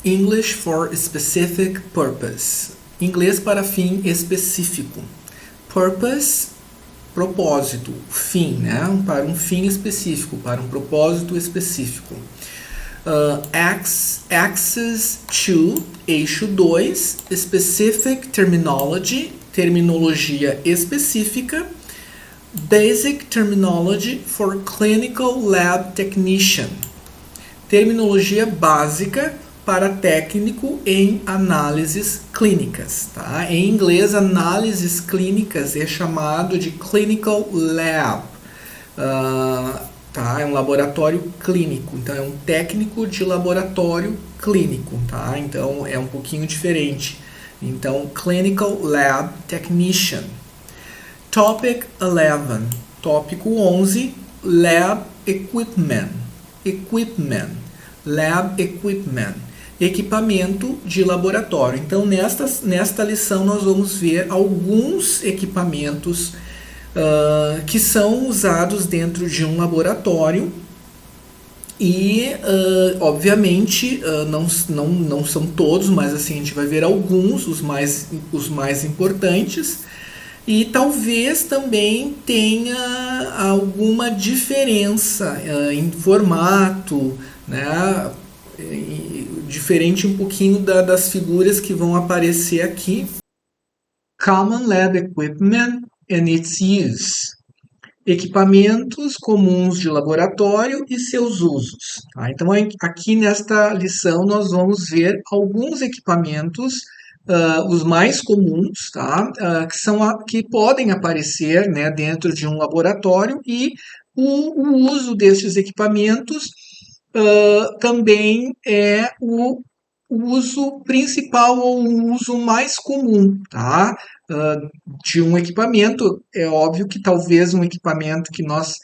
English for specific purpose. Inglês para fim específico. Purpose, propósito, fim, né? Para um fim específico, para um propósito específico. Axis to, eixo 2, specific terminology, terminologia específica. Basic terminology for clinical lab technician. Terminologia básica para técnico em análises clínicas. Tá? Em inglês, análises clínicas é chamado de clinical lab. Tá? É um laboratório clínico. Então, é um técnico de laboratório clínico. Tá? Então, é um pouquinho diferente. Então, clinical lab technician. Topic 11. Tópico 11. Lab equipment. Lab equipment, equipamento de laboratório. Então, nesta lição, nós vamos ver alguns equipamentos que são usados dentro de um laboratório e, obviamente, não são todos, mas assim, a gente vai ver alguns, os mais importantes. E talvez também tenha alguma diferença em formato, né? Diferente um pouquinho das figuras que vão aparecer aqui. Common Lab Equipment and its use. Equipamentos comuns de laboratório e seus usos. Tá? Então, aqui nesta lição, nós vamos ver alguns equipamentos os mais comuns, tá? Que podem aparecer, né, dentro de um laboratório e o uso destes equipamentos também é o uso principal ou o uso mais comum, tá? De um equipamento. É óbvio que talvez um equipamento que nós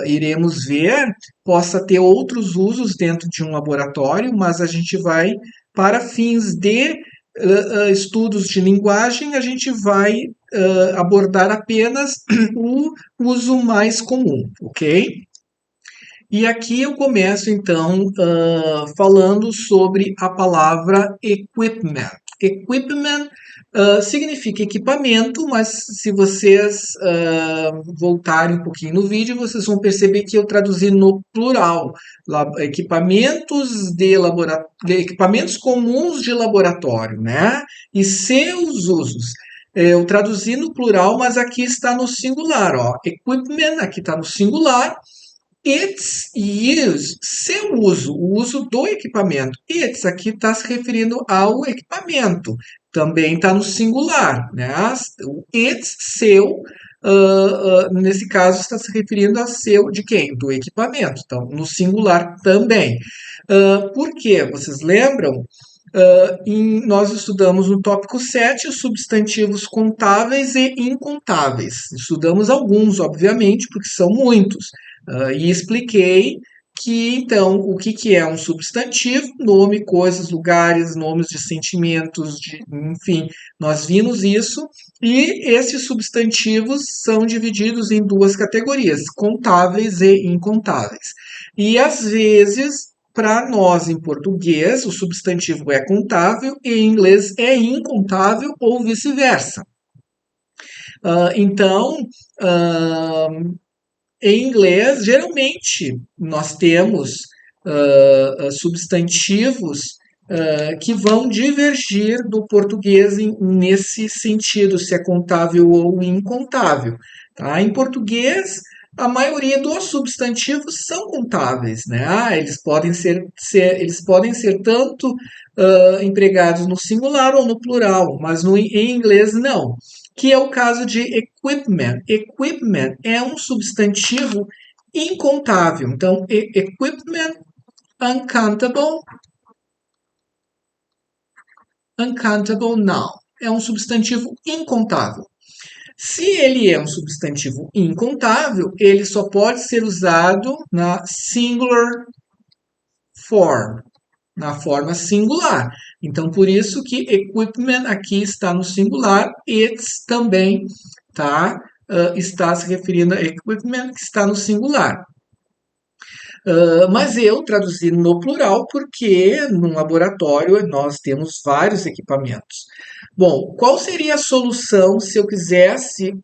iremos ver possa ter outros usos dentro de um laboratório, mas a gente vai, para fins de estudos de linguagem, a gente vai abordar apenas o uso mais comum, ok? E aqui eu começo então falando sobre a palavra equipment. Equipment significa equipamento, mas se vocês voltarem um pouquinho no vídeo, vocês vão perceber que eu traduzi no plural. Equipamentos comuns de laboratório, né? E seus usos. Eu traduzi no plural, mas aqui está no singular. Ó. Equipment, aqui está no singular. Its use, seu uso, o uso do equipamento. Its aqui está se referindo ao equipamento. Também está no singular, né? O its, seu, nesse caso está se referindo a seu de quem? Do equipamento. Então, no singular também. Por quê? Vocês lembram? Nós estudamos no tópico 7 os substantivos contáveis e incontáveis. Estudamos alguns, obviamente, porque são muitos. E expliquei que, então, o que é um substantivo? Nome, coisas, lugares, nomes de sentimentos, enfim, nós vimos isso. E esses substantivos são divididos em duas categorias, contáveis e incontáveis. E, às vezes, para nós, em português, o substantivo é contável e em inglês é incontável ou vice-versa. Então, em inglês, geralmente, nós temos substantivos que vão divergir do português nesse sentido, se é contável ou incontável. Tá? Em português, a maioria dos substantivos são contáveis, né? Eles podem ser tanto empregados no singular ou no plural, mas em inglês não. Que é o caso de equipment. Equipment é um substantivo incontável. Então, equipment uncountable noun. É um substantivo incontável. Se ele é um substantivo incontável, ele só pode ser usado na singular form, na forma singular. Então, por isso que equipment aqui está no singular, its também está se referindo a equipment que está no singular. Mas eu traduzi no plural porque num laboratório nós temos vários equipamentos. Bom, qual seria a solução se eu quisesse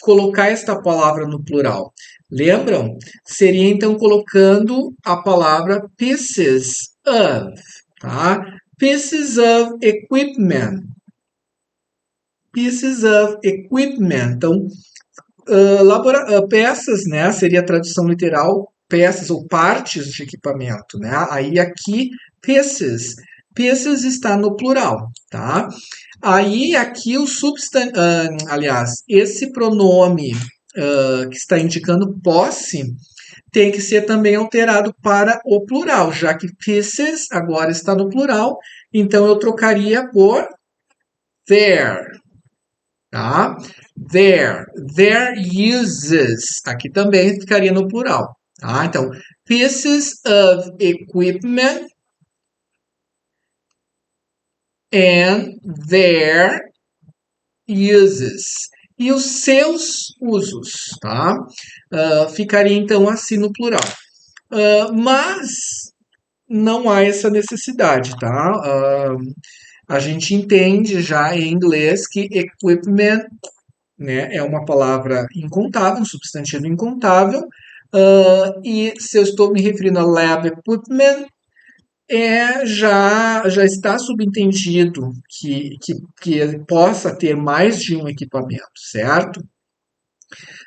colocar esta palavra no plural? Lembram? Seria então colocando a palavra pieces of, tá? Pieces of equipment. Pieces of equipment. Então, peças, né? Seria a tradução literal, peças ou partes de equipamento, né? Aí aqui, pieces. Pieces está no plural, tá? Aí aqui o aliás, esse pronome que está indicando posse tem que ser também alterado para o plural, já que pieces agora está no plural, então eu trocaria por their, tá? Their uses, aqui também ficaria no plural, tá? Então, pieces of equipment and their uses. E os seus usos, tá? Ficaria então assim no plural. Mas não há essa necessidade, tá? A gente entende já em inglês que equipment, né, é uma palavra incontável, um substantivo incontável, e se eu estou me referindo a lab equipment, já está subentendido que possa ter mais de um equipamento, certo?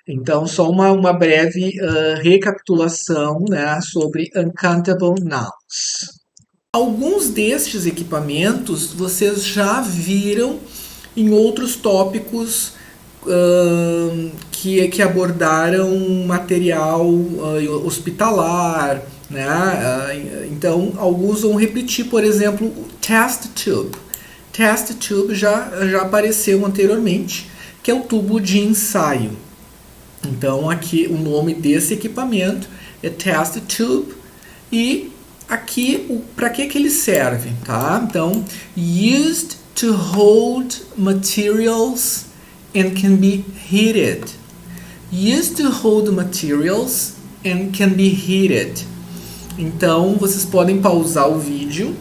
Então, só uma breve recapitulação, né, sobre uncountable nouns. Alguns destes equipamentos vocês já viram em outros tópicos que abordaram material hospitalar, né? Então, alguns vão repetir, por exemplo, o test tube. Test tube já apareceu anteriormente, que é o tubo de ensaio. Então, aqui o nome desse equipamento é test tube e aqui para que ele serve, tá? Então, used to hold materials and can be heated. Used to hold materials and can be heated. Então, vocês podem pausar o vídeo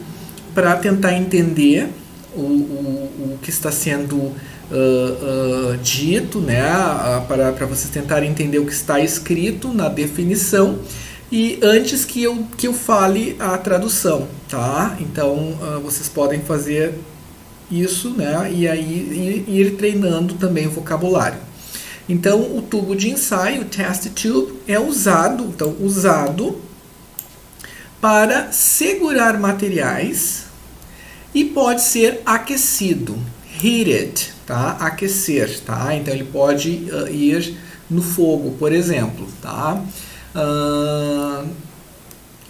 para tentar entender o que está sendo dito, né? Para vocês tentarem entender o que está escrito na definição e antes que eu fale a tradução, tá? Então, vocês podem fazer isso, né? E aí ir treinando também o vocabulário. Então, o tubo de ensaio, o test tube, é usado para segurar materiais e pode ser aquecido, heated, tá? Aquecer, tá? Então, ele pode ir no fogo, por exemplo, tá?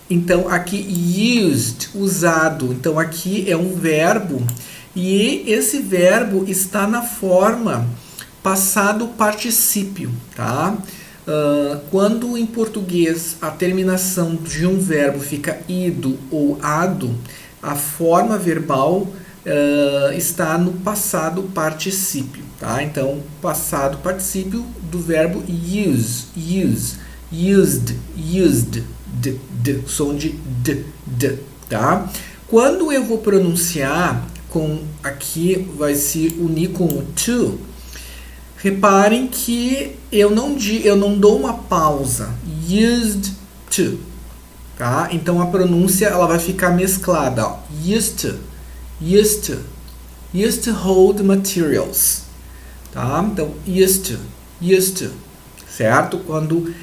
Então, aqui used, usado. Então, aqui é um verbo e esse verbo está na forma passado particípio, tá? Quando em português a terminação de um verbo fica ido ou ado, a forma verbal está no passado particípio, tá? Então, passado particípio do verbo use, used, som de d, tá? Quando eu vou pronunciar aqui vai se unir com o to, reparem que eu não dou uma pausa, used to, tá? Então a pronúncia ela vai ficar mesclada, ó. Used to hold materials, tá? Então used to, certo? Quando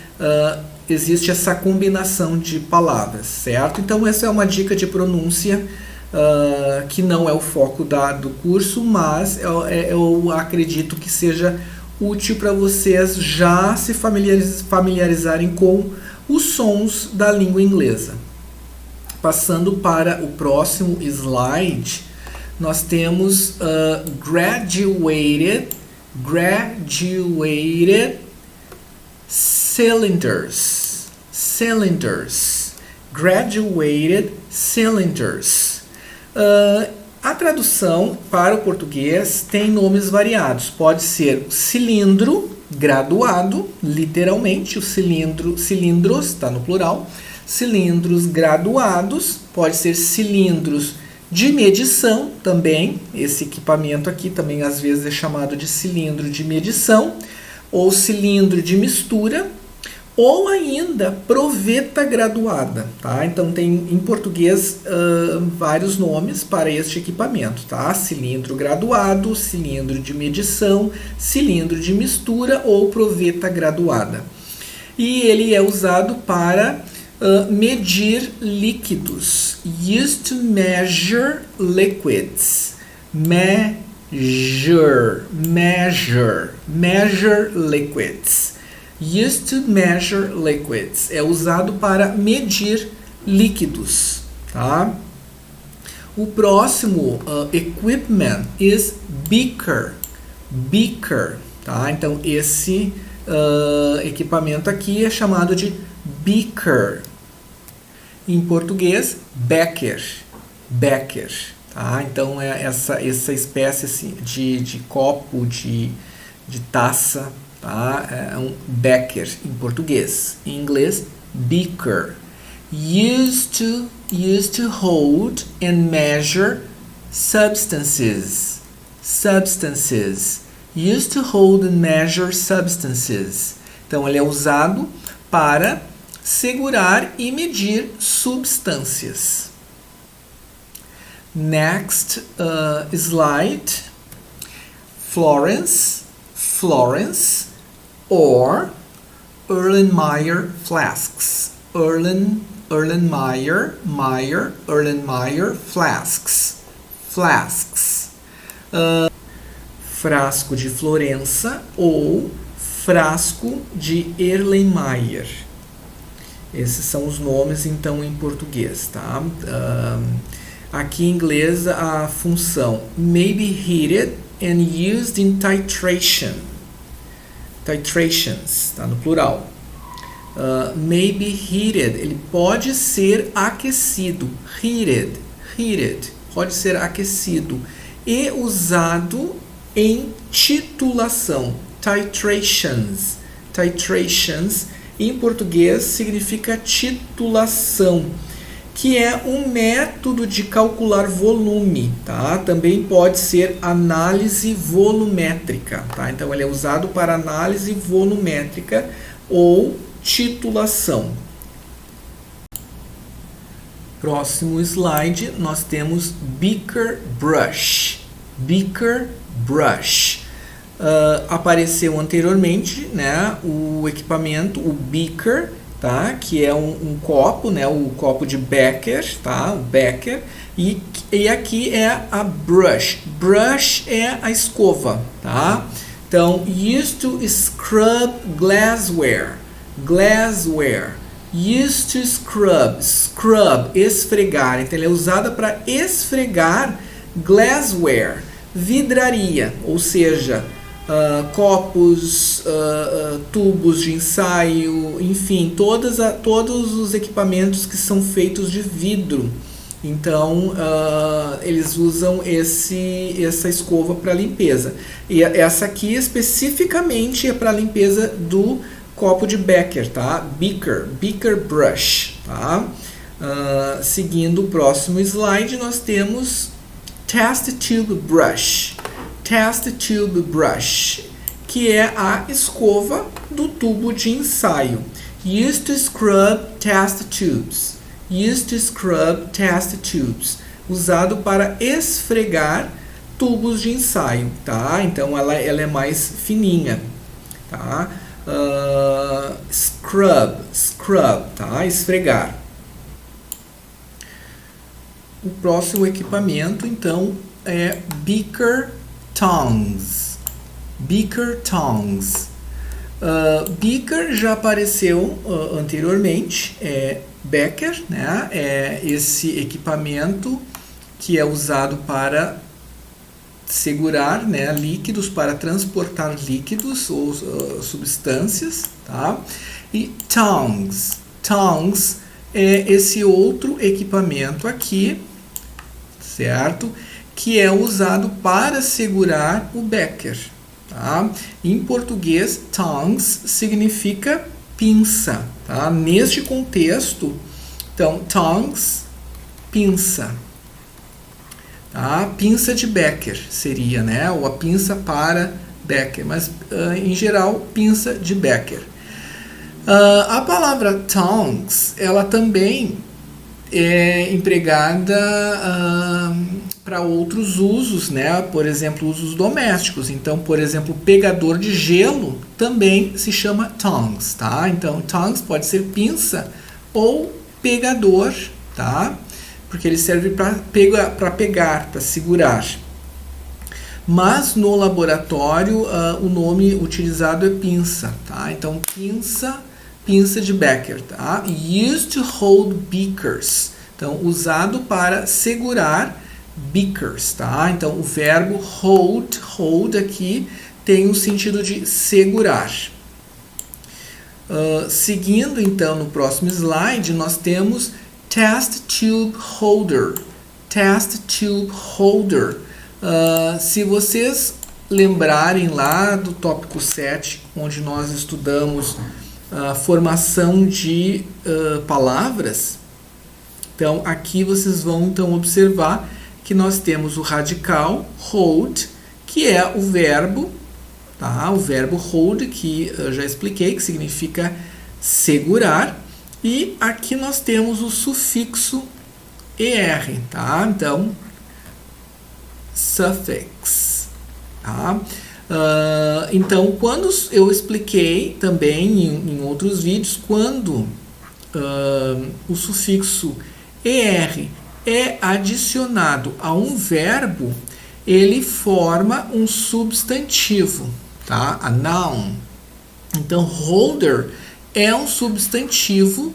existe essa combinação de palavras, certo? Então essa é uma dica de pronúncia que não é o foco do curso, mas eu acredito que seja útil para vocês já se familiarizarem com os sons da língua inglesa. Passando para o próximo slide, nós temos graduated cylinders, graduated cylinders. A tradução para o português tem nomes variados. Pode ser cilindro graduado, literalmente, o cilindros está no plural. cilindros graduados, pode ser cilindros de medição também. Esse equipamento aqui também às vezes é chamado de cilindro de medição ou cilindro de mistura, ou ainda proveta graduada, tá? Então tem em português vários nomes para este equipamento, tá? Cilindro graduado, cilindro de medição, cilindro de mistura ou proveta graduada. E ele é usado para medir líquidos. Used to measure liquids. Measure liquids. Used to measure liquids. É usado para medir líquidos, tá? O próximo equipment is beaker. Beaker, tá? Então esse equipamento aqui é chamado de beaker. Em português, becker. Becker, tá? Então é essa espécie assim, de copo, de taça, tá? É um becker em português. Em inglês, beaker. Used to hold and measure substances. Used to hold and measure substances. Então ele é usado para segurar e medir substâncias. Next slide. Florence or Erlenmeyer flasks. Erlenmeyer flasks. Frasco de Florença ou frasco de Erlenmeyer. Esses são os nomes, então, em português, tá? Aqui em inglês, a função may be heated and used in titrations, tá? No plural. May be heated, ele pode ser aquecido. Heated, pode ser aquecido. E usado em titulação. Titrations, em português significa titulação, que é um método de calcular volume, tá? Também pode ser análise volumétrica, tá? Então ele é usado para análise volumétrica ou titulação. Próximo slide, nós temos beaker brush. Apareceu anteriormente, né, o equipamento, o beaker, tá, que é um copo, né, o copo de Becker, tá, o Becker, e aqui é a brush. Brush é a escova, tá? Então, used to scrub glassware. Used to scrub, esfregar. Então, ele é usada para esfregar glassware, vidraria, ou seja, copos, tubos de ensaio, enfim, todos os equipamentos que são feitos de vidro. Então, eles usam essa escova para limpeza. E essa aqui especificamente é para limpeza do copo de Becker, tá? Beaker brush, tá? Seguindo o próximo slide, nós temos test tube brush, que é a escova do tubo de ensaio. Used to scrub test tubes, usado para esfregar tubos de ensaio, tá? Então ela é mais fininha, tá? Scrub, tá? Esfregar. O próximo equipamento, então, é beaker tongs. Beaker já apareceu anteriormente, é Becker, né? É esse equipamento que é usado para segurar, né, líquidos, para transportar líquidos ou substâncias, tá? E tongs é esse outro equipamento aqui, certo? Que é usado para segurar o Becker, tá? Em português, tongs significa pinça, tá? Neste contexto, Então, tongs, pinça. Tá? Pinça de Becker seria, né? Ou a pinça para Becker, mas em geral, pinça de Becker. A palavra tongs, ela também é empregada para outros usos, né? Por exemplo, usos domésticos. Então, por exemplo, pegador de gelo também se chama tongs, tá? Então, tongs pode ser pinça ou pegador, tá? Porque ele serve para pegar, para segurar. Mas no laboratório o nome utilizado é pinça, tá? Então pinça de Becker, tá? Used to hold beakers. Então usado para segurar beakers, tá? Então o verbo hold aqui tem o sentido de segurar. Seguindo então no próximo slide, nós temos test tube holder. Test tube holder. Se vocês lembrarem lá do tópico 7, onde nós estudamos a formação de palavras, então aqui vocês vão então observar que nós temos o radical hold, que é o verbo, tá? O verbo hold, que eu já expliquei, que significa segurar, e aqui nós temos o sufixo er, tá? Então suffix, tá? Então, quando eu expliquei também em outros vídeos, quando o sufixo er é adicionado a um verbo, ele forma um substantivo, tá? A noun. Então, holder é um substantivo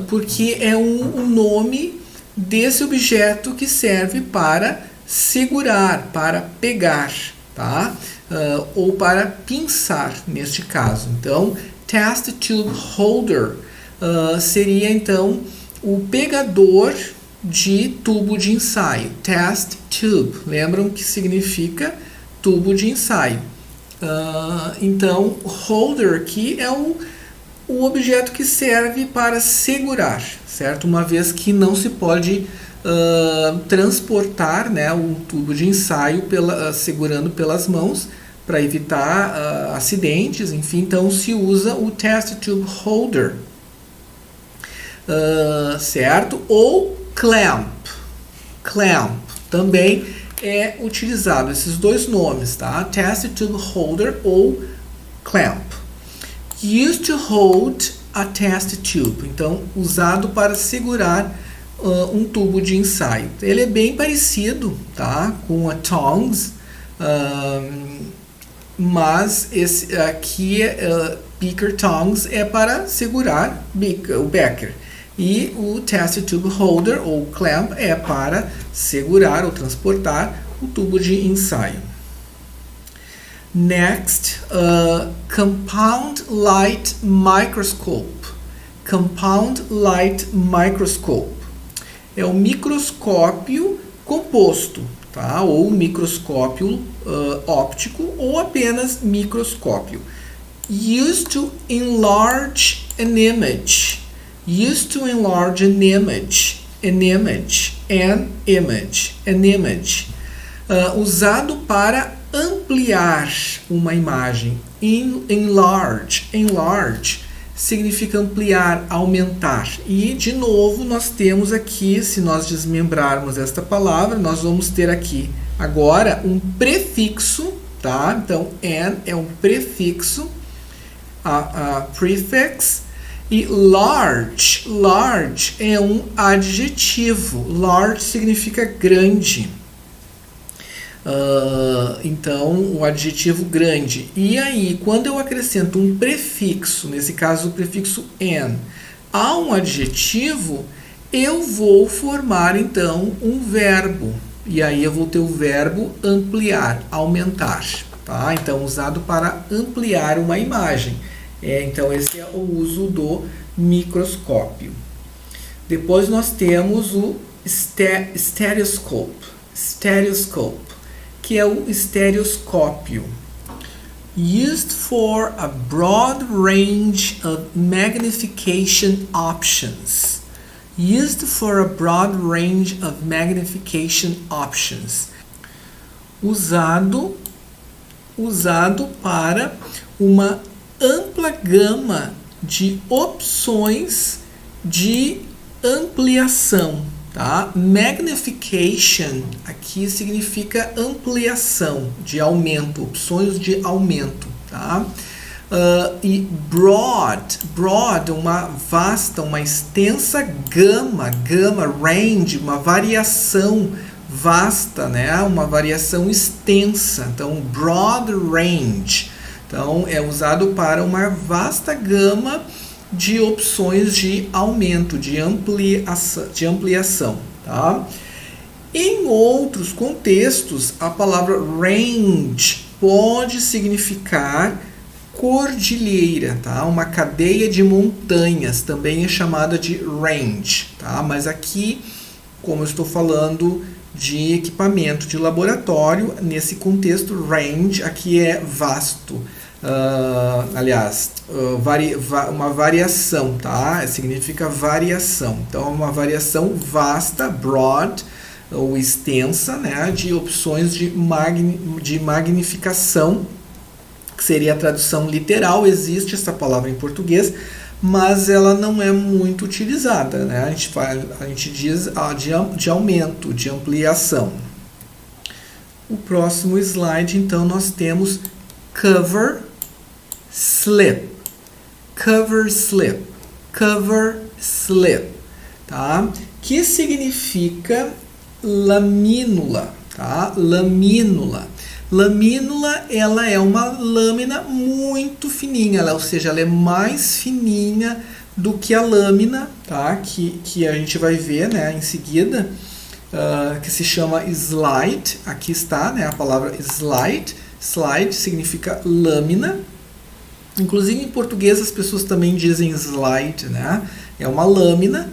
porque é um nome desse objeto que serve para segurar, para pegar, tá? Ou para pinçar, neste caso. Então, test tube holder seria então o pegador de tubo de ensaio. Test tube, lembram que significa tubo de ensaio. Então, holder aqui é o objeto que serve para segurar, certo? Uma vez que não se pode transportar, né, um tubo de ensaio segurando pelas mãos para evitar acidentes, enfim, então se usa o test tube holder, certo? Ou clamp também é utilizado, esses dois nomes, tá? Test tube holder ou clamp. Used to hold a test tube, então usado para segurar um tubo de ensaio. Ele é bem parecido, tá, com a tongs, mas esse aqui beaker tongs é para segurar o beaker, e o test tube holder ou clamp é para segurar ou transportar o tubo de ensaio. Next, compound light microscope. Compound light microscope é um microscópio composto, tá? Ou microscópio óptico, ou apenas microscópio. Used to enlarge an image. Used to enlarge an image. An image. An image. An image. Usado para ampliar uma imagem. Enlarge. Enlarge significa ampliar, aumentar. E, de novo, nós temos aqui, se nós desmembrarmos esta palavra, nós vamos ter aqui agora um prefixo, tá? Então, an é um prefixo, a prefix, e large. Large é um adjetivo. Large significa grande. Então, o adjetivo grande. E aí, quando eu acrescento um prefixo, nesse caso o prefixo an, a um adjetivo, eu vou formar então um verbo. E aí eu vou ter o verbo ampliar, aumentar, tá? Então, usado para ampliar uma imagem. Então, esse é o uso do microscópio. Depois nós temos o stereoscope. Stereoscope, que é o estereoscópio. Used for a broad range of magnification options. Used for a broad range of magnification options. Usado para uma ampla gama de opções de ampliação, tá? Magnification aqui significa ampliação, de aumento, opções de aumento, tá? E broad, uma vasta, uma extensa gama, range, uma variação vasta, né? Uma variação extensa, então broad range. Então, é usado para uma vasta gama de opções de aumento, de ampliação, tá? Em outros contextos, a palavra range pode significar cordilheira, tá? Uma cadeia de montanhas também é chamada de range, tá? Mas aqui, como eu estou falando de equipamento de laboratório, nesse contexto range aqui é vasto. Uma variação, tá? Significa variação. Então, é uma variação vasta, broad, ou extensa, né? De opções de magnificação, que seria a tradução literal. Existe essa palavra em português, mas ela não é muito utilizada, né? A gente diz de aumento, de ampliação. O próximo slide, então, nós temos cover, slip, tá? Que significa lamínula, tá? Lamínula, ela é uma lâmina muito fininha, ou seja, ela é mais fininha do que a lâmina, tá? Que a gente vai ver, né, em seguida, que se chama slide. Aqui está, né, a palavra slide. Slide significa lâmina. Inclusive em português as pessoas também dizem slide, né? É uma lâmina.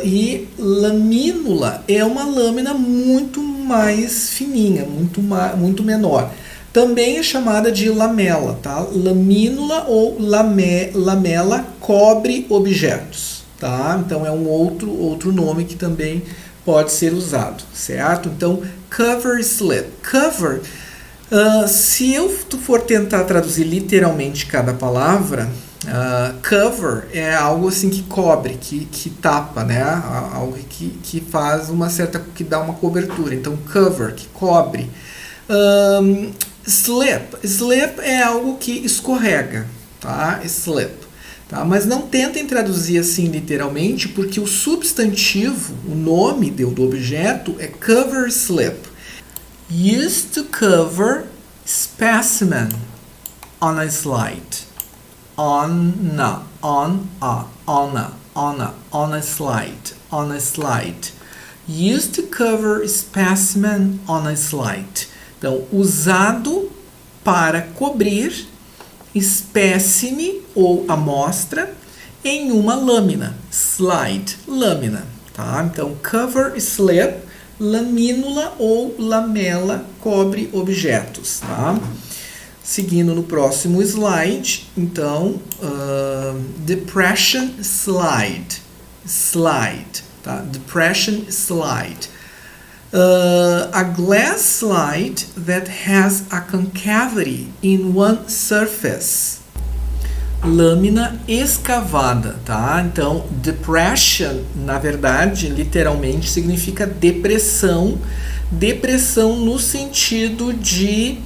E lamínula é uma lâmina muito mais fininha, muito menor. Também é chamada de lamela, tá? Lamínula ou lamela cobre objetos, tá? Então é um outro nome que também pode ser usado, certo? Então, cover, slip. Cover, se eu for tentar traduzir literalmente cada palavra, cover é algo assim que cobre, que tapa, né? Algo que faz que dá uma cobertura. Então, cover, que cobre. Slip é algo que escorrega, tá? Slip. Tá? Mas não tentem traduzir assim literalmente, porque o substantivo, o nome do objeto é cover slip. Used to cover specimen on a slide. On a slide. Used to cover specimen on a slide. Então, usado para cobrir espécime ou amostra em uma lâmina. Slide, lâmina, tá? Então, cover, slip, lamínula ou lamela cobre objetos, tá? Seguindo no próximo slide, então, depression slide, tá? Depression slide. A glass slide that has a concavity in one surface. Lâmina escavada, tá? Então, depression, na verdade, literalmente significa depressão. Depressão no sentido de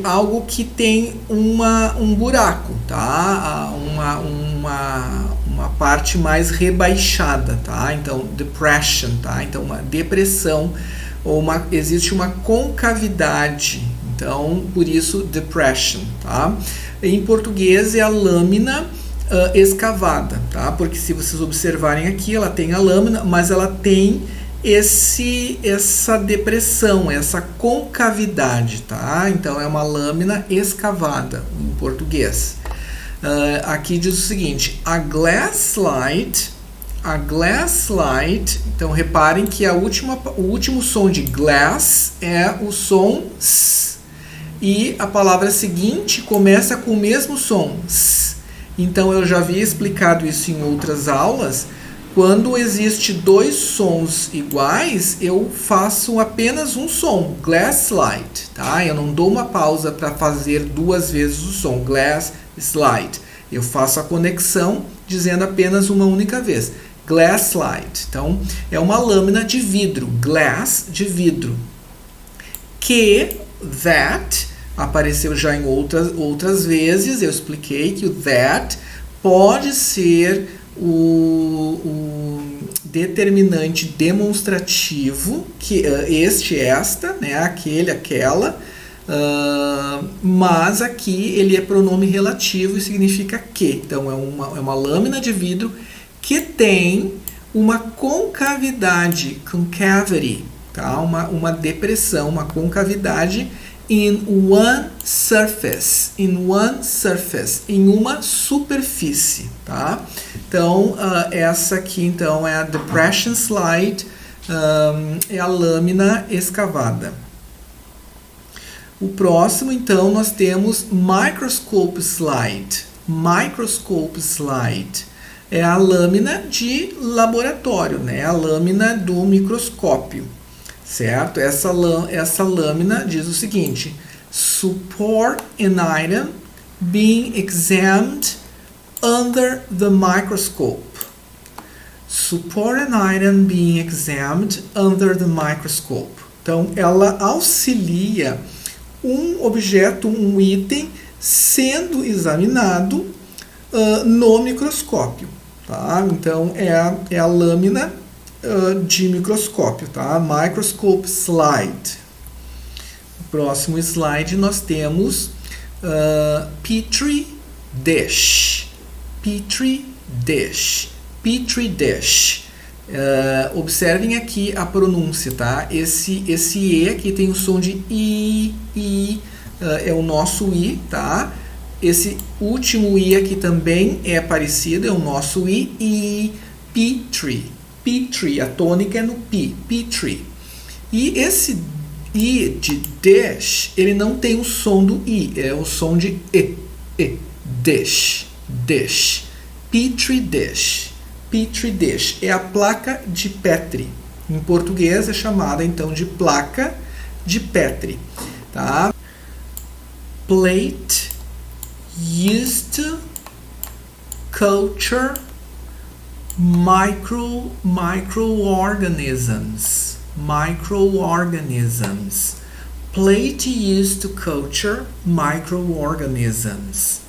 algo que tem um buraco, tá? Uma parte mais rebaixada, tá? Então, depression, tá? Então, uma depressão, existe uma concavidade, então, por isso, depression, tá? Em português é a lâmina escavada, tá? Porque se vocês observarem aqui, ela tem a lâmina, mas ela tem essa depressão, essa concavidade, tá? Então é uma lâmina escavada em português. Aqui diz o seguinte: a glass slide. Então reparem que o último som de glass é o som s, e a palavra seguinte começa com o mesmo som s. Então eu já havia explicado isso em outras aulas. Quando existe dois sons iguais, eu faço apenas um som, glass slide, tá? Eu não dou uma pausa para fazer duas vezes o som, glass slide. Eu faço a conexão dizendo apenas uma única vez, glass slide. Então é uma lâmina de vidro, glass de vidro. Que, that, apareceu já em outras vezes. Eu expliquei que o that pode ser o determinante demonstrativo, que esta, né, aquele, aquela, mas aqui ele é pronome relativo e significa que. Então é uma lâmina de vidro que tem uma concavidade, concavity, tá? Uma depressão, uma concavidade in one surface, em uma superfície, tá? Então, essa aqui então é a depression slide, é a lâmina escavada. O próximo, então, nós temos microscope slide. Microscope slide é a lâmina de laboratório, né? A lâmina do microscópio. Certo? Essa lâmina diz o seguinte: support an item being examined under the microscope. Support an item being examined under the microscope. Então, ela auxilia um objeto, um item, sendo examinado no microscópio. Tá? Então, é a lâmina de microscópio, tá? Microscope slide. No próximo slide nós temos Petri dish. Petri dish. Petri dish. Observem aqui a pronúncia, tá? Esse E aqui tem o som de I, é o nosso I, tá? Esse último I aqui também é parecido, é o nosso I, Petri. Petri, a tônica é no P, Petri. E esse I de dish, ele não tem o som do I, é o som de E, dish, dish. Petri dish, Petri dish, é a placa de Petri. Em português é chamada então de placa de Petri, tá? Plate used to culture microorganisms. Plate used to culture microorganisms.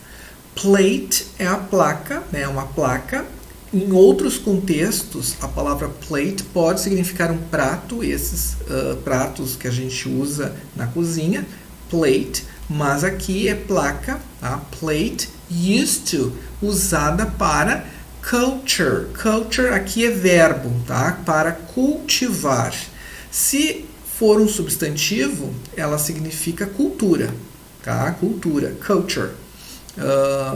Plate é a placa, né? Uma placa. Em outros contextos, a palavra plate pode significar um prato, esses pratos que a gente usa na cozinha, plate, mas aqui é placa, tá? Plate used to, usada para culture. Culture aqui é verbo, tá? Para cultivar. Se for um substantivo, ela significa cultura, tá? Cultura, culture.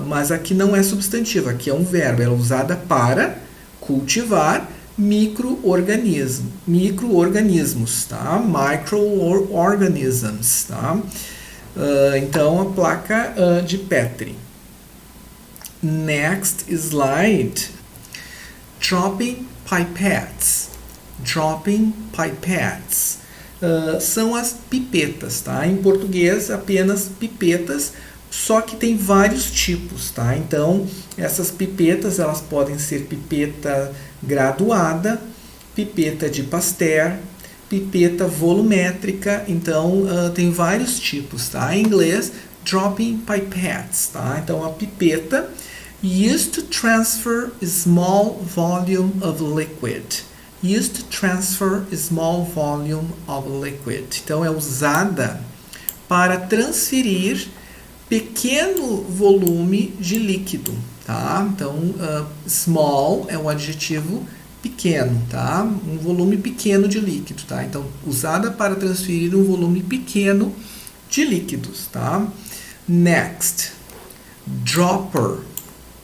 Mas aqui não é substantivo, aqui é um verbo. Ela é usada para cultivar micro-organismos, tá? Microorganisms, tá? Então, a placa de Petri. Next slide. Dropping pipettes. Dropping pipettes. São as pipetas, tá? Em português, apenas pipetas, só que tem vários tipos, tá? Então, essas pipetas, elas podem ser pipeta graduada, pipeta de Pasteur, pipeta volumétrica. Então, tem vários tipos, tá? Em inglês, dropping pipettes, tá? Então, a pipeta used to transfer a small volume of liquid. Used to transfer a small volume of liquid. Então, é usada para transferir pequeno volume de líquido, tá? Então, small é um adjetivo pequeno, tá? Um volume pequeno de líquido, tá? Então, usada para transferir um volume pequeno de líquidos, tá? Next, dropper,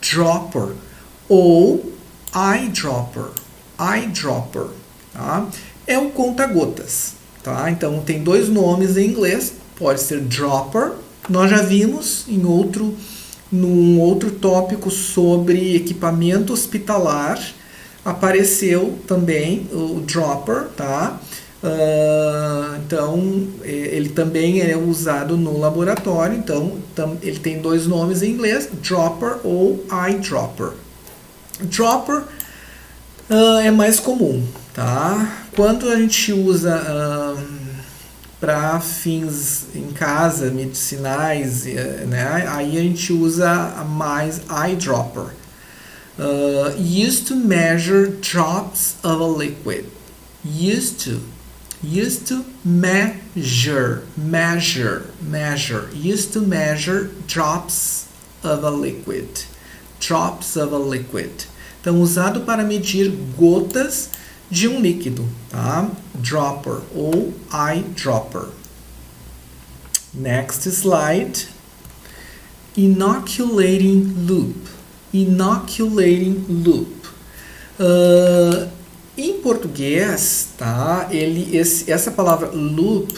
dropper ou eyedropper, eyedropper, tá? É o conta-gotas, tá? Então, tem dois nomes em inglês, pode ser dropper. Nós já vimos em outro num outro tópico sobre equipamento hospitalar, apareceu também o dropper, tá? Então, ele também é usado no laboratório, então ele tem dois nomes em inglês, dropper ou eyedropper. Dropper é mais comum, tá? Quando a gente usa para fins em casa, medicinais, né? Aí a gente usa mais eyedropper. Used to measure drops of a liquid. Used to measure. Used to measure drops of a liquid. Drops of a liquid. Então, usado para medir gotas de um líquido, tá? Dropper ou eyedropper. Next slide. Inoculating loop. Inoculating loop. Em português, tá? Essa palavra loop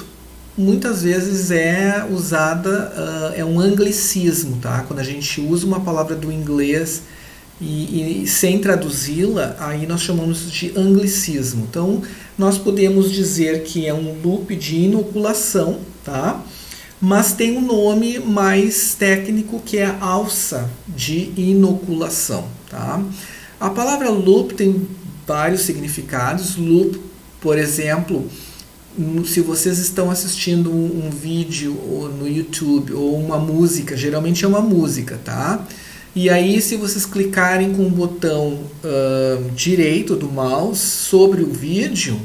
muitas vezes é usada, é um anglicismo, tá? Quando a gente usa uma palavra do inglês e sem traduzi-la, aí nós chamamos de anglicismo. Então, nós podemos dizer que é um loop de inoculação, tá? Mas tem um nome mais técnico que é alça de inoculação, tá? A palavra loop tem vários significados. Loop, por exemplo, se vocês estão assistindo um vídeo no YouTube ou uma música, geralmente é uma música, tá? E aí, se vocês clicarem com o botão direito do mouse sobre o vídeo,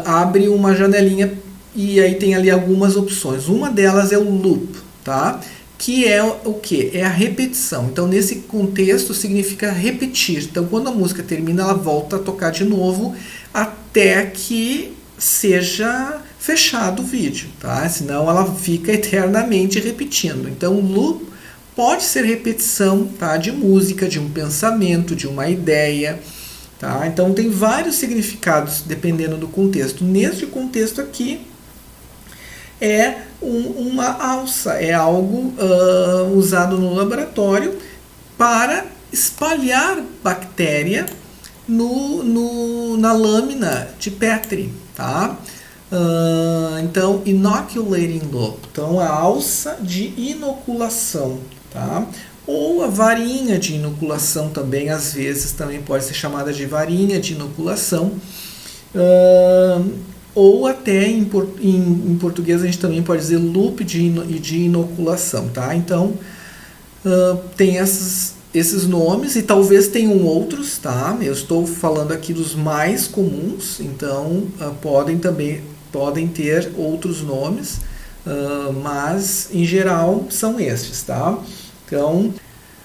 abre uma janelinha e aí tem ali algumas opções. Uma delas é o loop, tá? Que é o que? É a repetição. Então, nesse contexto, significa repetir. Então, quando a música termina, ela volta a tocar de novo até que seja fechado o vídeo, tá? Senão ela fica eternamente repetindo. Então, loop pode ser repetição, tá? De música, de um pensamento, de uma ideia, tá? Então, tem vários significados dependendo do contexto. Neste contexto aqui, é uma alça, é algo usado no laboratório para espalhar bactéria na lâmina de Petri, tá? Então, inoculating loop, então a alça de inoculação, tá? Ou a varinha de inoculação também, às vezes também pode ser chamada de varinha de inoculação. Ou até em português a gente também pode dizer loop de inoculação, tá? Então, tem esses nomes e talvez tenham outros, tá? Eu estou falando aqui dos mais comuns, então podem ter outros nomes, mas em geral são estes, tá? Então,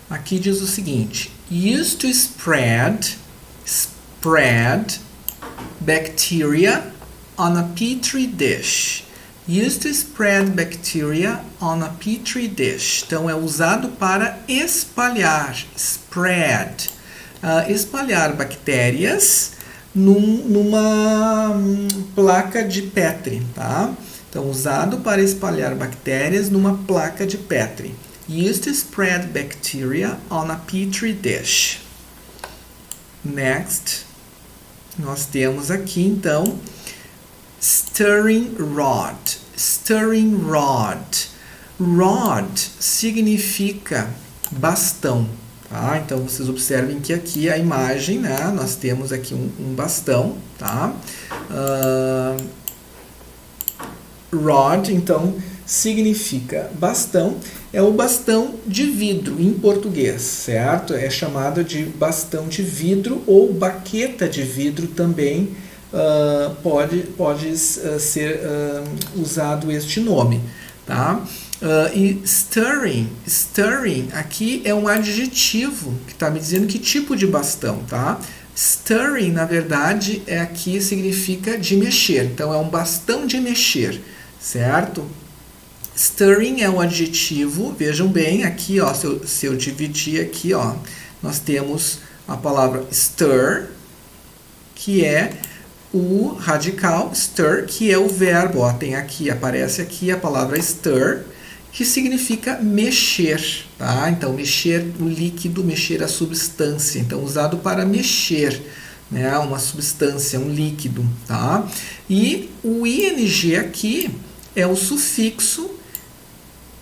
aqui diz o seguinte: used to spread bacteria on a petri dish. Used to spread bacteria on a petri dish. Então, é usado para espalhar, spread, espalhar bactérias numa placa de Petri, tá? Então, usado para espalhar bactérias numa placa de Petri. Used to spread bacteria on a petri dish. Next, nós temos aqui, então, stirring rod. Stirring rod. Rod significa bastão, tá? Então, vocês observem que aqui a imagem, né? Nós temos aqui um bastão, tá? Rod, então, significa bastão. É o bastão de vidro em português, certo? É chamado de bastão de vidro ou baqueta de vidro também. Pode ser usado este nome, tá? E stirring aqui é um adjetivo que está me dizendo que tipo de bastão, tá? Stirring, na verdade, aqui significa de mexer, então é um bastão de mexer, certo? Stirring é um adjetivo, vejam bem, aqui, ó, se eu dividir aqui, ó, nós temos a palavra stir, que é o radical, stir, que é o verbo, ó, tem aqui, aparece aqui a palavra stir, que significa mexer, tá? Então, mexer o líquido, mexer a substância. Então, usado para mexer, né? Uma substância, um líquido, tá? E o ing aqui é o sufixo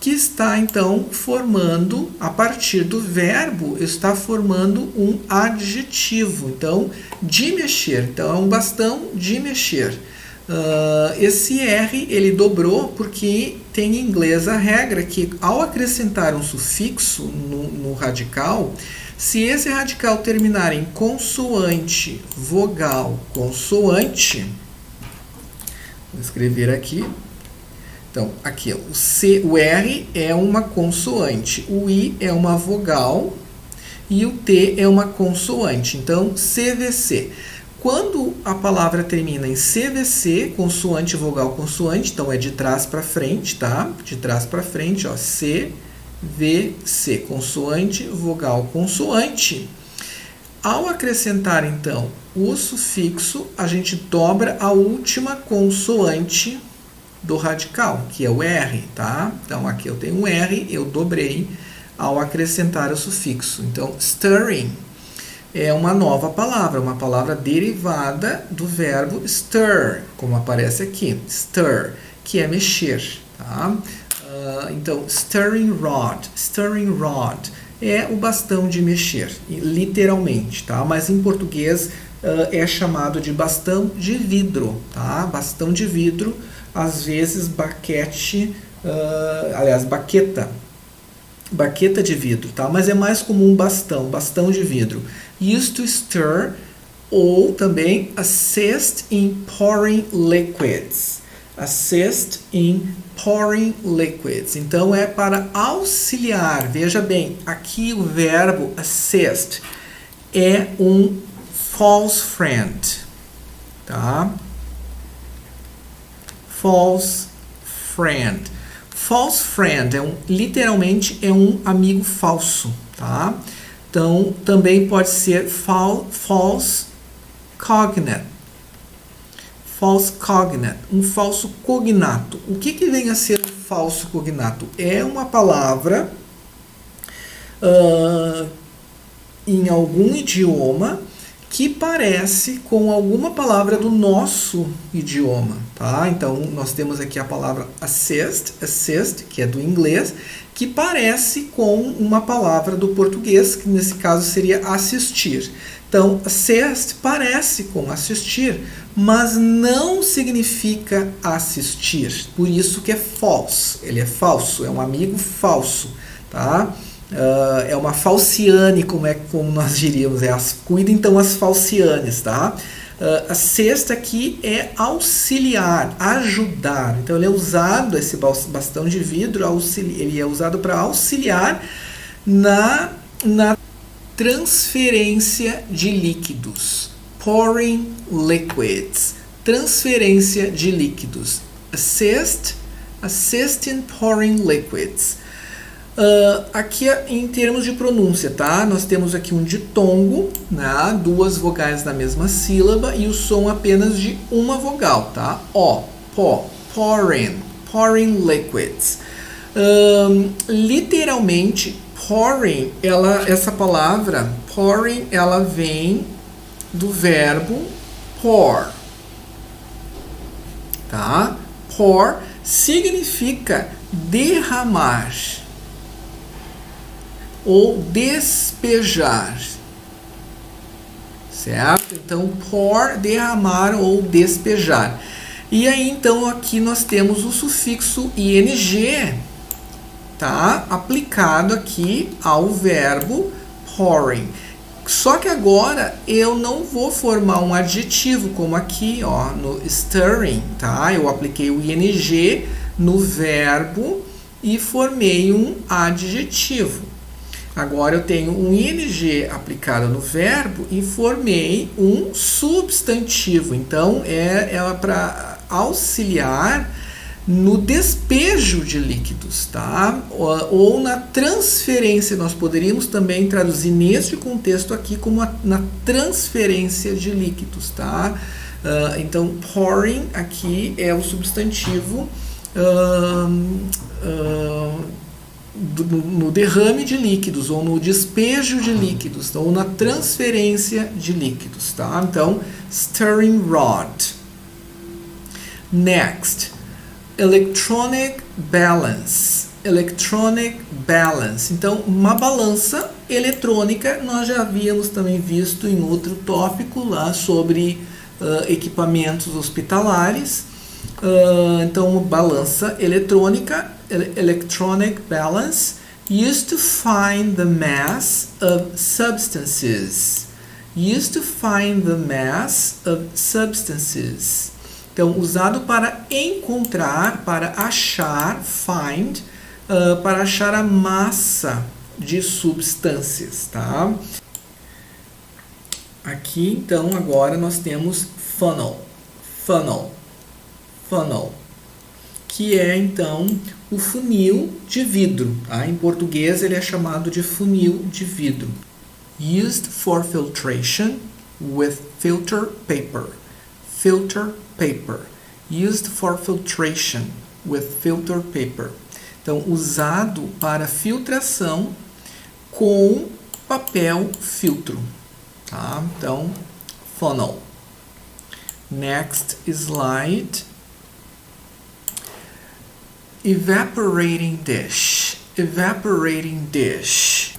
que está, então, formando, a partir do verbo, está formando um adjetivo. Então, de mexer. Então, é um bastão de mexer. Esse R, ele dobrou porque tem em inglês a regra que, ao acrescentar um sufixo no radical, se esse radical terminar em consoante, vogal, consoante, vou escrever aqui. Então, aqui, o R é uma consoante, o I é uma vogal e o T é uma consoante. Então, CVC. Quando a palavra termina em CVC, consoante, vogal, consoante, então é de trás para frente, tá? De trás para frente, ó, CVC, consoante, vogal, consoante. Ao acrescentar, então, o sufixo, a gente dobra a última consoante do radical, que é o R, tá? Então, aqui eu tenho um R, eu dobrei ao acrescentar o sufixo. Então, stirring é uma nova palavra, uma palavra derivada do verbo stir, como aparece aqui, stir, que é mexer, tá? Então, stirring rod é o bastão de mexer, literalmente, tá? Mas em português é chamado de bastão de vidro, tá? Bastão de vidro, às vezes baqueta de vidro, tá? Mas é mais comum bastão de vidro. Used to stir, ou também assist in pouring liquids. Assist in pouring liquids. Então, é para auxiliar. Veja bem, aqui o verbo assist é um false friend, tá? False friend. False friend literalmente é um amigo falso, tá? Então, também pode ser false cognate. False cognate, um falso cognato. O que vem a ser um falso cognato? É uma palavra em algum idioma que parece com alguma palavra do nosso idioma, tá? Então, nós temos aqui a palavra assist, que é do inglês, que parece com uma palavra do português, que nesse caso seria assistir. Então, assist parece com assistir, mas não significa assistir. Por isso que é false, ele é falso, é um amigo falso, tá? É uma falciane, como nós diríamos, cuida então as falcianes, tá? A sexta aqui é auxiliar, ajudar. Então ele é usado, esse bastão de vidro, ele é usado para auxiliar na transferência de líquidos. Pouring liquids, transferência de líquidos. Assist in pouring liquids. Aqui em termos de pronúncia, tá? Nós temos aqui um ditongo, né? Duas vogais na mesma sílaba e o som apenas de uma vogal, tá? O, po, pouring liquids. Literalmente, pouring, essa palavra, pouring, ela vem do verbo pour, tá? Pour significa derramar ou despejar, certo? Então, pour, derramar ou despejar. E aí, então, aqui nós temos o sufixo ing, tá? Aplicado aqui ao verbo pouring. Só que agora eu não vou formar um adjetivo, como aqui, ó, no stirring, tá? Eu apliquei o ing no verbo e formei um adjetivo. Agora eu tenho um ing aplicado no verbo e formei um substantivo. Então, é para auxiliar no despejo de líquidos, tá? Ou na transferência. Nós poderíamos também traduzir neste contexto aqui como na transferência de líquidos, tá? Então, pouring aqui é o substantivo ahn, ahn, no derrame de líquidos, ou no despejo de líquidos, ou na transferência de líquidos, tá? Então, stirring rod. Next, electronic balance. Electronic balance. Então, uma balança eletrônica, nós já havíamos também visto em outro tópico lá sobre equipamentos hospitalares. Então, balança eletrônica, electronic balance, used to find the mass of substances. Used to find the mass of substances. Então, usado para encontrar, para achar, find, para achar a massa de substâncias, tá? Aqui, então, agora nós temos funnel, funnel, funnel, que é, então, o funil de vidro, tá? Em português, ele é chamado de funil de vidro. Used for filtration with filter paper. Filter paper. Used for filtration with filter paper. Então, usado para filtração com papel filtro. Tá? Então, funnel. Next slide. Evaporating dish. Evaporating dish.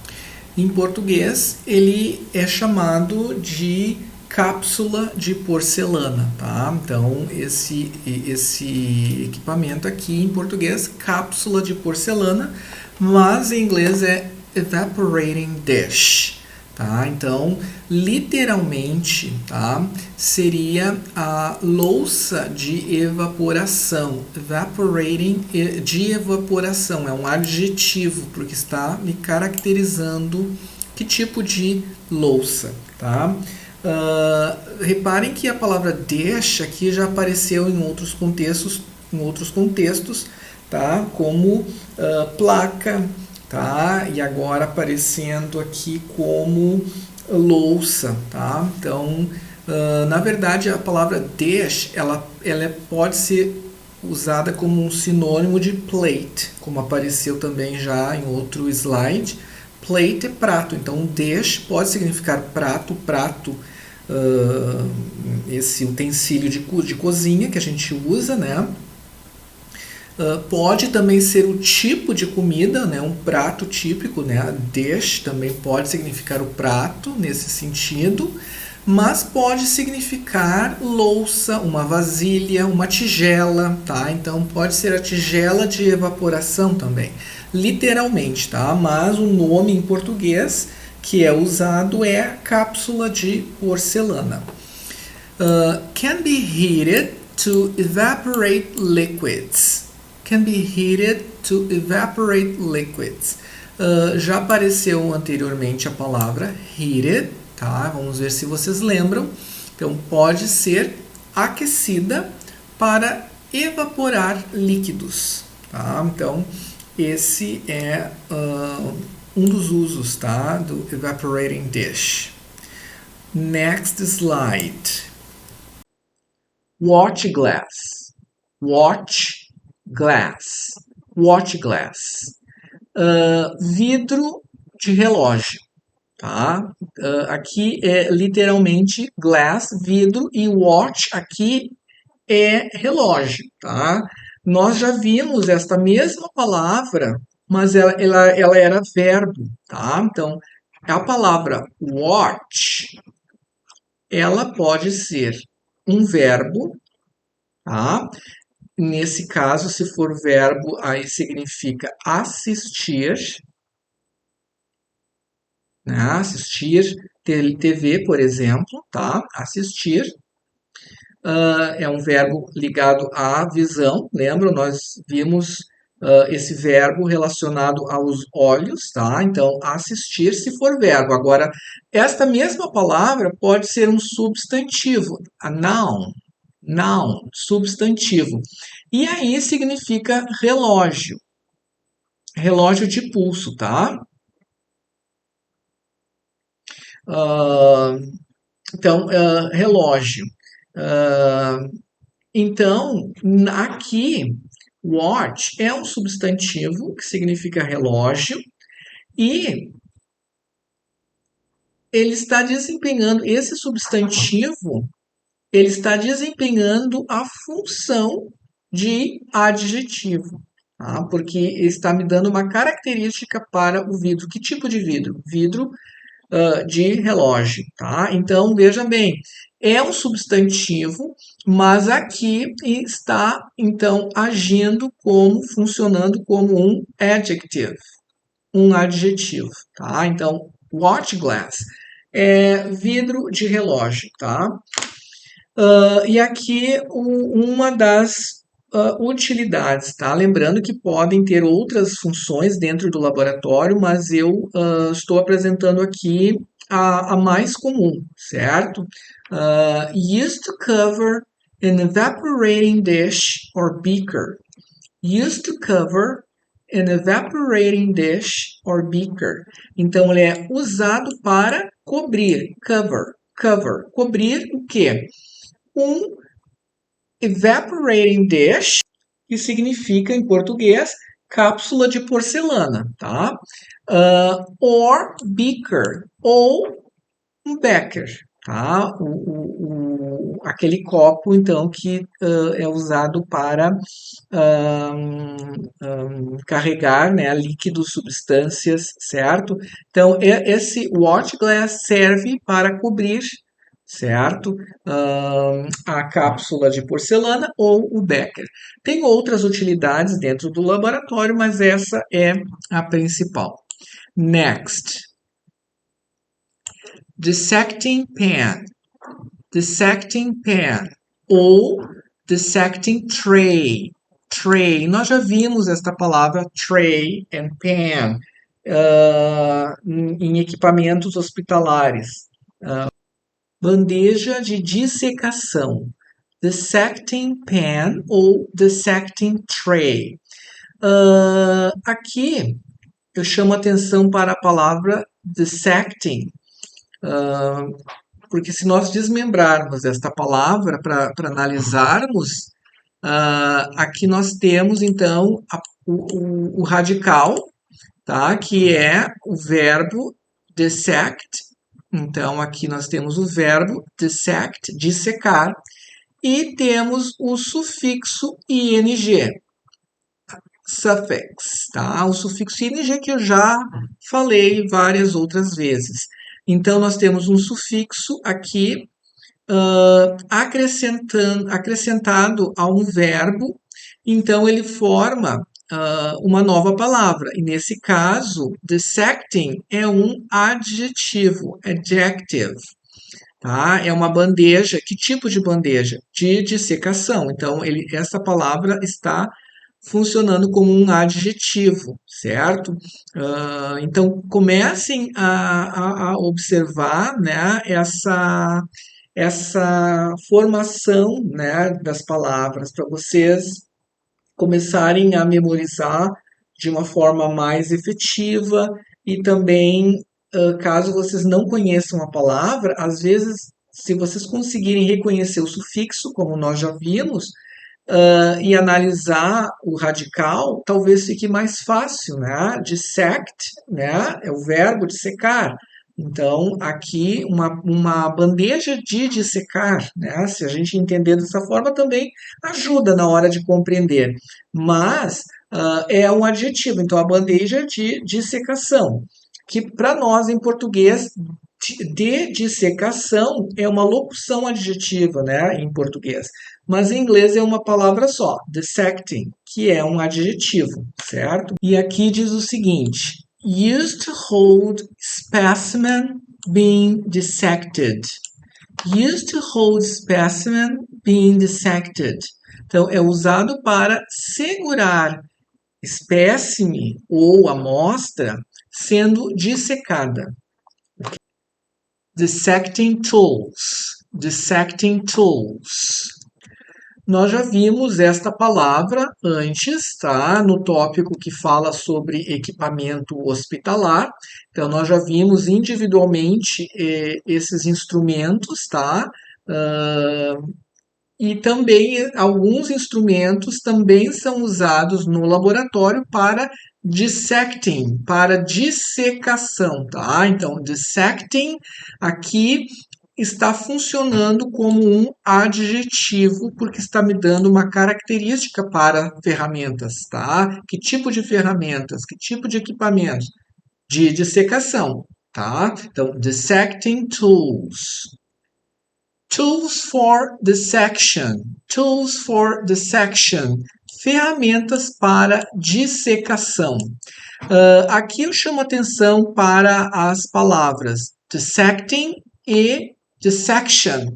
Em português, ele é chamado de cápsula de porcelana, tá? Então, esse equipamento aqui em português, cápsula de porcelana, mas em inglês é evaporating dish, tá? Então, literalmente, tá? Seria a louça de evaporação. Evaporating, de evaporação, é um adjetivo, porque está me caracterizando que tipo de louça, tá? Reparem que a palavra dish aqui já apareceu em outros contextos, tá? Como placa, tá? E agora aparecendo aqui como louça, tá? Então, na verdade, a palavra dish, ela pode ser usada como um sinônimo de plate, como apareceu também já em outro slide. Plate é prato, então dish pode significar prato, esse utensílio de cozinha que a gente usa, né? Pode também ser o tipo de comida, né? Um prato típico, né? Dish também pode significar o prato nesse sentido, mas pode significar louça, uma vasilha, uma tigela, tá? Então pode ser a tigela de evaporação também, literalmente, tá? Mas o nome em português que é usado é a cápsula de porcelana. Can be heated to evaporate liquids. Can be heated to evaporate liquids. Já apareceu anteriormente a palavra heated, tá? Vamos ver se vocês lembram. Então, pode ser aquecida para evaporar líquidos, tá? Então, esse é um dos usos, tá? Do evaporating dish. Next slide. Watch glass. Watch glass. Watch glass. Vidro de relógio, tá? Aqui é literalmente glass, vidro, e watch aqui é relógio, tá? Nós já vimos esta mesma palavra, mas ela era verbo, tá? Então, a palavra watch, ela pode ser um verbo, tá? Nesse caso, se for verbo, aí significa assistir, né? Assistir TV, por exemplo, tá? Assistir. É um verbo ligado à visão. Lembra? Nós vimos esse verbo relacionado aos olhos, tá? Então, assistir se for verbo. Agora, esta mesma palavra pode ser um substantivo, a noun, noun, substantivo. E aí significa relógio, relógio de pulso, tá? Uh, então, relógio. Então, aqui Watch é um substantivo que significa relógio e ele está desempenhando, esse substantivo, ele está desempenhando a função de adjetivo, tá? Porque ele está me dando uma característica para o vidro. Que tipo de vidro? Vidro de relógio, tá? Então, veja bem, é um substantivo, mas aqui está, então, agindo como, funcionando como um adjective, um adjetivo, tá? Então, watch glass é vidro de relógio, tá? E aqui uma das utilidades, tá? Lembrando que podem ter outras funções dentro do laboratório, mas eu estou apresentando aqui a mais comum, certo? Used to cover an evaporating dish or beaker. Used to cover an evaporating dish or beaker. Então, ele é usado para cobrir, cover, cover. Cobrir o quê? Um evaporating dish, que significa em português cápsula de porcelana, tá? Or beaker, ou um becker, tá? Aquele copo, então, que é usado para carregar, né, líquidos, substâncias, certo? Então, esse watch glass serve para cobrir, certo? A cápsula de porcelana ou o becker. Tem outras utilidades dentro do laboratório, mas essa é a principal. Next. Dissecting pan. Dissecting pan ou dissecting tray. Tray. Nós já vimos esta palavra tray and pan em equipamentos hospitalares. Bandeja de dissecação. Dissecting pan ou dissecting tray. Aqui eu chamo atenção para a palavra dissecting, porque se nós desmembrarmos esta palavra para analisarmos, aqui nós temos então o radical, tá? Que é o verbo dissect. Então aqui nós temos o verbo dissect, dissecar, e temos o sufixo ing, suffix, tá? O sufixo ing que eu já falei várias outras vezes. Então, nós temos um sufixo aqui acrescentado a um verbo, então ele forma uma nova palavra. E nesse caso, dissecting é um adjetivo, adjective. Tá? É uma bandeja. Que tipo de bandeja? De dissecação. Então, essa palavra está funcionando como um adjetivo, certo? Então, comecem a observar, né, essa formação, né, das palavras para vocês começarem a memorizar de uma forma mais efetiva e também, caso vocês não conheçam a palavra, às vezes, se vocês conseguirem reconhecer o sufixo, como nós já vimos, e analisar o radical, talvez fique mais fácil, né? Dissect, né? É o verbo dissecar. Então, aqui, uma bandeja de dissecar, né? Se a gente entender dessa forma, também ajuda na hora de compreender. Mas é um adjetivo, então, a bandeja de dissecação, que para nós, em português, de dissecação é uma locução adjetiva, né, em português. Mas em inglês é uma palavra só, dissecting, que é um adjetivo, certo? E aqui diz o seguinte: used to hold specimen being dissected. Used to hold specimen being dissected. Então, é usado para segurar espécime ou amostra sendo dissecada. Dissecting tools. Dissecting tools. Nós já vimos esta palavra antes, tá? No tópico que fala sobre equipamento hospitalar. Então, nós já vimos individualmente esses instrumentos, tá? e também alguns instrumentos também são usados no laboratório para dissecting, para dissecação, tá? Então, dissecting aqui está funcionando como um adjetivo, porque está me dando uma característica para ferramentas, tá? Que tipo de ferramentas, que tipo de equipamentos? De dissecação, tá? Então, dissecting tools. Tools for dissection. Tools for dissection. Ferramentas para dissecação. Aqui eu chamo atenção para as palavras dissecting e dissection.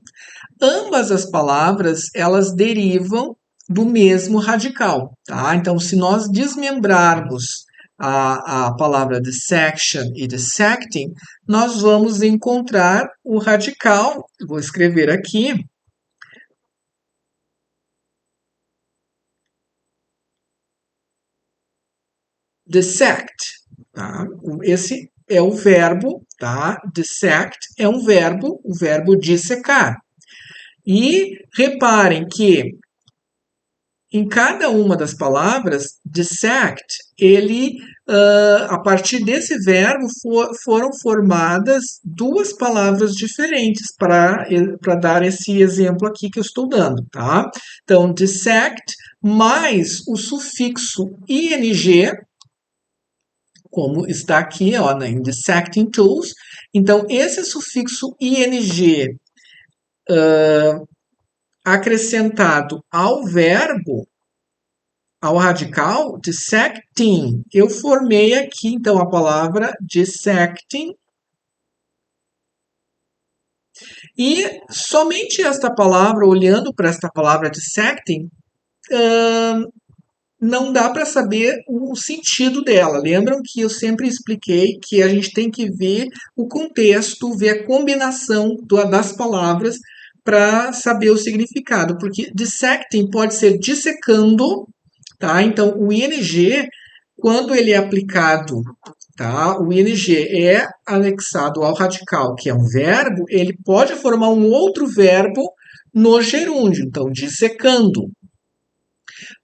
Ambas as palavras, elas derivam do mesmo radical, tá? Então, se nós desmembrarmos a palavra dissection e dissecting, nós vamos encontrar o radical, vou escrever aqui, dissect, tá? Esse é o verbo, tá? Dissect é um verbo, o verbo dissecar. E reparem que em cada uma das palavras, dissect, a partir desse verbo, foram formadas duas palavras diferentes para dar esse exemplo aqui que eu estou dando, tá? Então, dissect mais o sufixo ing, como está aqui, ó, em dissecting tools. Então, esse sufixo ing acrescentado ao verbo, ao radical, dissecting, eu formei aqui, então, a palavra dissecting. E somente esta palavra, olhando para esta palavra dissecting, não dá para saber o sentido dela. Lembram que eu sempre expliquei que a gente tem que ver o contexto, ver a combinação das palavras para saber o significado, porque dissecting pode ser dissecando, tá? Então, o ing, quando ele é aplicado, tá? O ing é anexado ao radical, que é um verbo, ele pode formar um outro verbo no gerúndio, então, dissecando.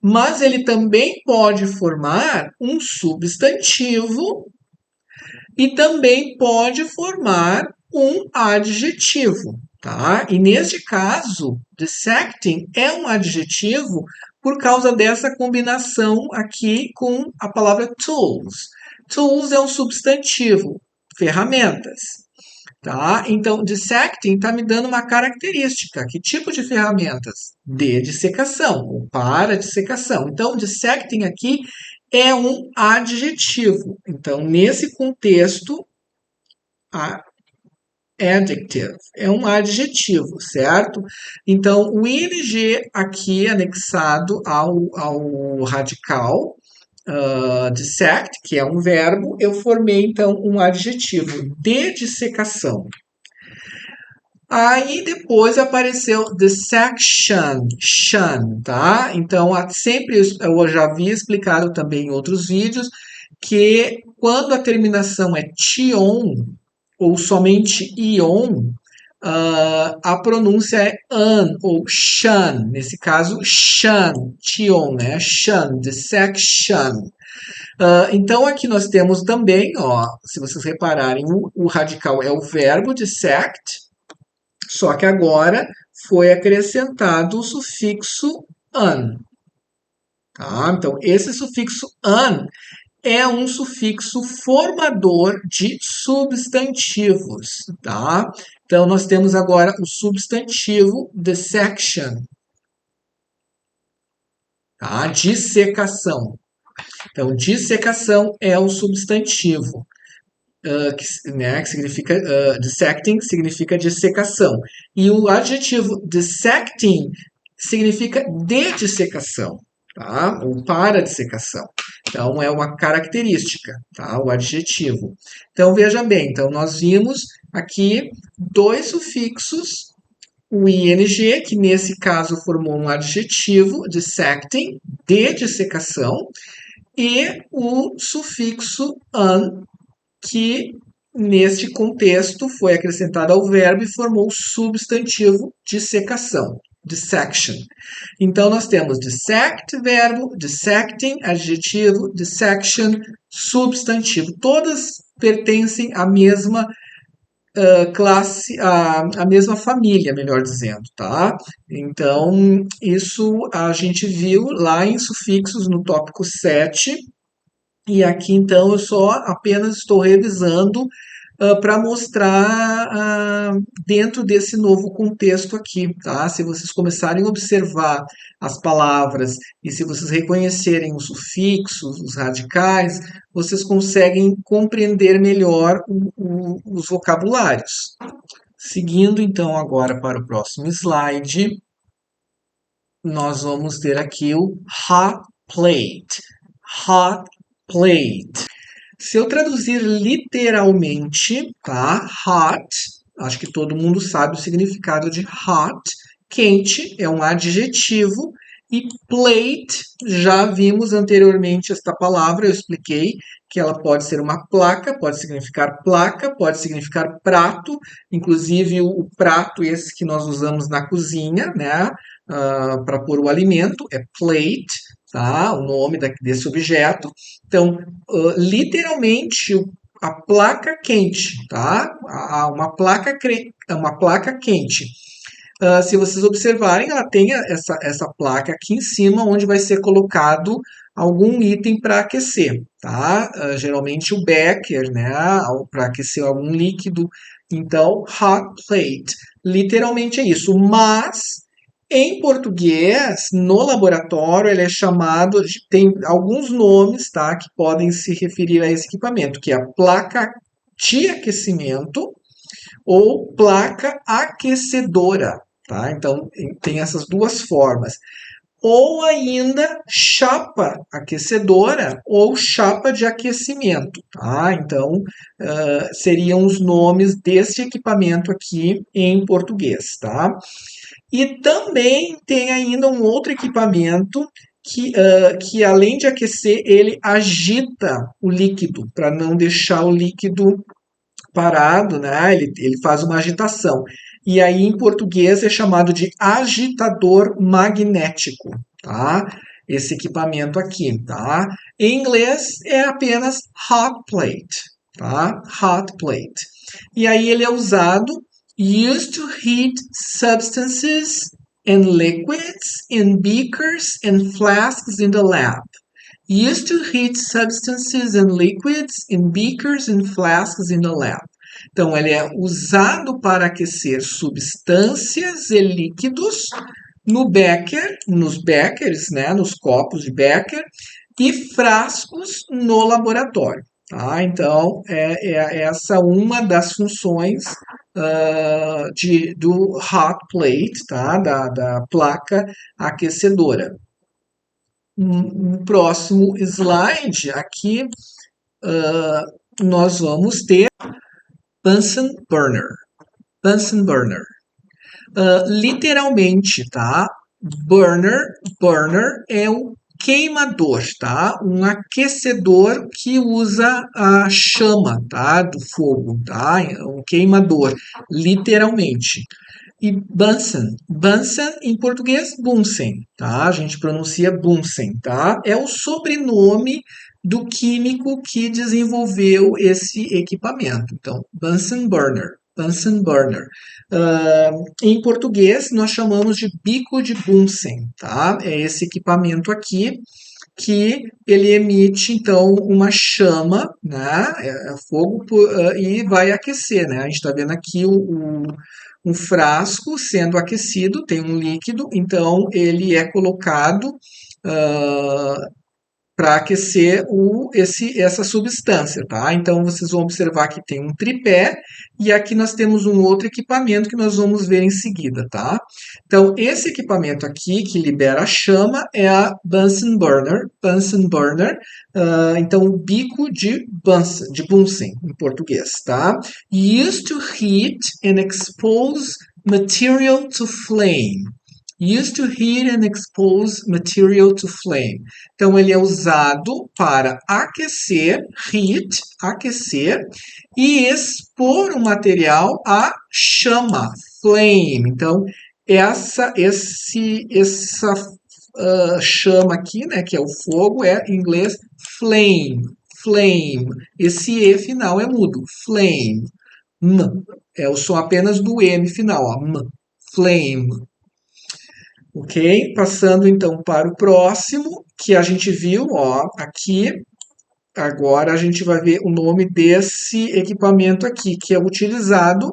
Mas ele também pode formar um substantivo e também pode formar um adjetivo, tá? E neste caso, dissecting é um adjetivo por causa dessa combinação aqui com a palavra tools. Tools é um substantivo, ferramentas. Tá? Então, dissecting está me dando uma característica. Que tipo de ferramentas? De dissecação, ou para dissecação. Então, dissecting aqui é um adjetivo. Então, nesse contexto, adjective é um adjetivo, certo? Então, o ing aqui anexado ao radical, dissect, que é um verbo, eu formei então um adjetivo de dissecação. Aí depois apareceu dissection, tá? Então, sempre eu já havia explicado também em outros vídeos que quando a terminação é tion ou somente ion, a pronúncia é an ou shan. Nesse caso, shan, tion, né? Shan, dissection. Então, aqui nós temos também, ó, se vocês repararem, o radical é o verbo dissect, só que agora foi acrescentado o sufixo an. Tá? Então, esse sufixo an é um sufixo formador de substantivos. Tá? Então, nós temos agora o substantivo dissection. Tá? Dissecação. Então, dissecação é o substantivo. Que significa dissecting, significa dissecação. E o adjetivo dissecting significa de dissecação, tá? Ou para dissecação. Então, é uma característica, tá? O adjetivo. Então, veja bem, então, nós vimos aqui dois sufixos, o ing, que nesse caso formou um adjetivo, dissecting, de dissecação, e o sufixo an, que neste contexto foi acrescentado ao verbo e formou o substantivo dissecação. dissection. Então, nós temos dissect, verbo, dissecting, adjetivo, dissection, substantivo. Todas pertencem à mesma classe, a mesma família, melhor dizendo, tá? Então, isso a gente viu lá em sufixos no tópico 7, e aqui então eu só apenas estou revisando para mostrar dentro desse novo contexto aqui, tá? Se vocês começarem a observar as palavras e se vocês reconhecerem os sufixos, os radicais, vocês conseguem compreender melhor os vocabulários. Seguindo então agora para o próximo slide, nós vamos ter aqui o hot plate. Hot plate. Se eu traduzir literalmente, tá? Hot, acho que todo mundo sabe o significado de hot. Quente é um adjetivo e plate, já vimos anteriormente esta palavra, eu expliquei que ela pode ser uma placa, pode significar prato, inclusive o prato esse que nós usamos na cozinha, né? Para pôr o alimento, é plate, tá? O nome desse objeto. Então, literalmente, a placa quente, tá? Uma placa quente. Se vocês observarem, ela tem essa placa aqui em cima, onde vai ser colocado algum item para aquecer, tá? Geralmente o becker, né? Para aquecer algum líquido. Então, hot plate. Literalmente é isso. Mas, em português, no laboratório, ele é chamado, tem alguns nomes, tá? Que podem se referir a esse equipamento, que é a placa de aquecimento ou placa aquecedora, tá? Então, tem essas duas formas. Ou ainda chapa aquecedora ou chapa de aquecimento, tá? Então, seriam os nomes desse equipamento aqui em português, tá? E também tem ainda um outro equipamento que além de aquecer, ele agita o líquido, para não deixar o líquido parado, né? Ele faz uma agitação. E aí, em português, é chamado de agitador magnético, tá? Esse equipamento aqui, tá? Em inglês, é apenas hot plate, tá? Hot plate. E aí, ele é usado, used to heat substances and liquids in beakers and flasks in the lab. Used to heat substances and liquids in beakers and flasks in the lab. Então, ele é usado para aquecer substâncias e líquidos no becker, nos beckers, né, nos copos de becker, e frascos no laboratório. Tá? Então, é essa uma das funções do hot plate, tá? Da placa aquecedora. No próximo slide, aqui, nós vamos ter Bunsen burner. Bunsen burner. Literalmente, tá? Burner é um queimador, tá? Um aquecedor que usa a chama, tá? Do fogo, tá? Um queimador, literalmente. E Bunsen em português, Bunsen, tá? A gente pronuncia Bunsen, tá? É o sobrenome do químico que desenvolveu esse equipamento. Então, Bunsen burner. Bunsen burner. Em português, nós chamamos de bico de Bunsen, tá? É esse equipamento aqui que ele emite, então, uma chama, né? Fogo e vai aquecer, né? A gente está vendo aqui um frasco sendo aquecido, tem um líquido, então ele é colocado para aquecer essa substância, tá? Então vocês vão observar que tem um tripé e aqui nós temos um outro equipamento que nós vamos ver em seguida, tá? Então esse equipamento aqui que libera a chama é a Bunsen burner, então o bico de Bunsen em português, tá? Used to heat and expose material to flame. Used to heat and expose material to flame. Então, ele é usado para aquecer, aquecer, e expor o material à chama, flame. Então, essa chama aqui, né, que é o fogo, é em inglês flame, flame. Esse E final é mudo, flame. M, é o som apenas do M final, ó, M, flame. Ok? Passando então para o próximo, que a gente viu, ó, aqui. Agora a gente vai ver o nome desse equipamento aqui, que é utilizado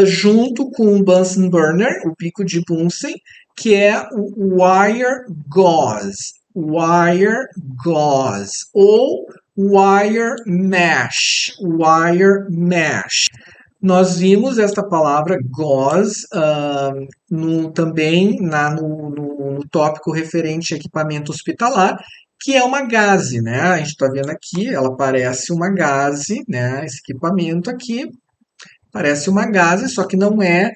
junto com o Bunsen burner, o bico de Bunsen, que é o wire gauze, wire gauze ou wire mesh, wire mesh. Nós vimos esta palavra gauze também no tópico referente a equipamento hospitalar, que é uma gaze, né? A gente está vendo aqui, ela parece uma gaze, né? Esse equipamento aqui parece uma gaze, só que não é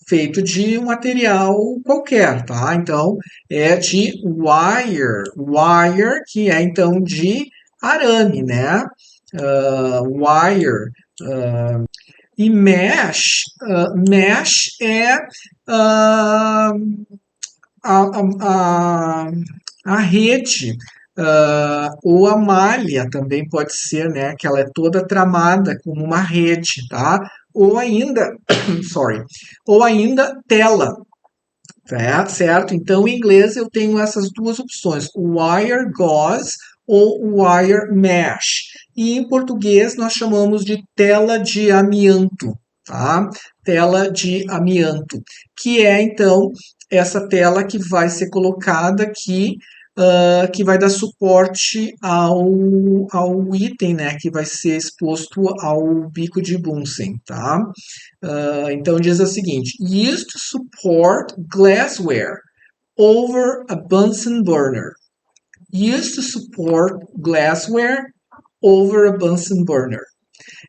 feito de um material qualquer, tá? Então, é de wire, que é então de arame, né? Wire. E mesh é a, a rede, ou a malha também pode ser, né? Que ela é toda tramada como uma rede, tá? Ou ainda, sorry, ou ainda tela, tá? Certo? Então, em inglês eu tenho essas duas opções, o wire gauze ou o wire mesh. E em português nós chamamos de tela de amianto, tá? Tela de amianto, que é então essa tela que vai ser colocada aqui, que vai dar suporte ao item, né, que vai ser exposto ao bico de Bunsen, tá? Então diz o seguinte: used to support glassware over a Bunsen burner. Used to support glassware over a Bunsen burner.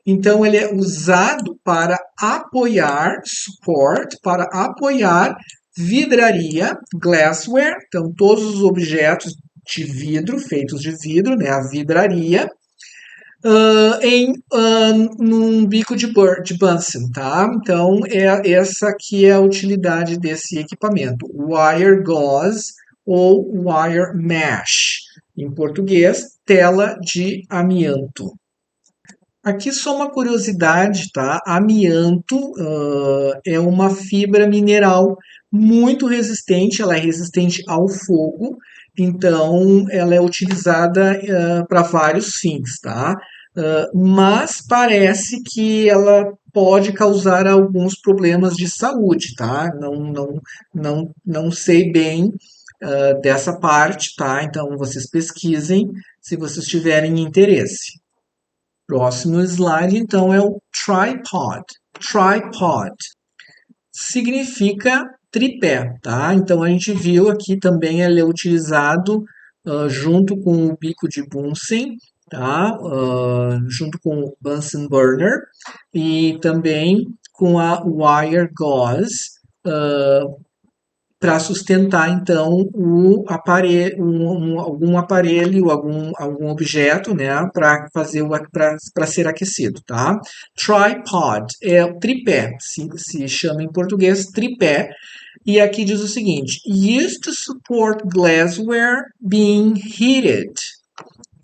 Então ele é usado para apoiar, support, para apoiar vidraria, glassware, então todos os objetos de vidro, feitos de vidro, né, a vidraria, num bico de Bunsen, tá? Então, essa aqui é a utilidade desse equipamento, wire gauze ou wire mesh. Em português, tela de amianto. Aqui só uma curiosidade, tá? Amianto é uma fibra mineral muito resistente, ela é resistente ao fogo, então ela é utilizada para vários fins, tá? Mas parece que ela pode causar alguns problemas de saúde, tá? Não sei bem dessa parte, tá? Então vocês pesquisem se vocês tiverem interesse. Próximo slide, então, é o tripod. Tripod significa tripé, tá? Então, a gente viu aqui também ele é utilizado junto com o bico de Bunsen, tá? Junto com o Bunsen burner e também com a wire gauze, para sustentar então o aparelho, algum aparelho, algum objeto, né, para fazer para ser aquecido, tá? Tripod é o tripé, se chama em português tripé. E aqui diz o seguinte: used to support glassware being heated.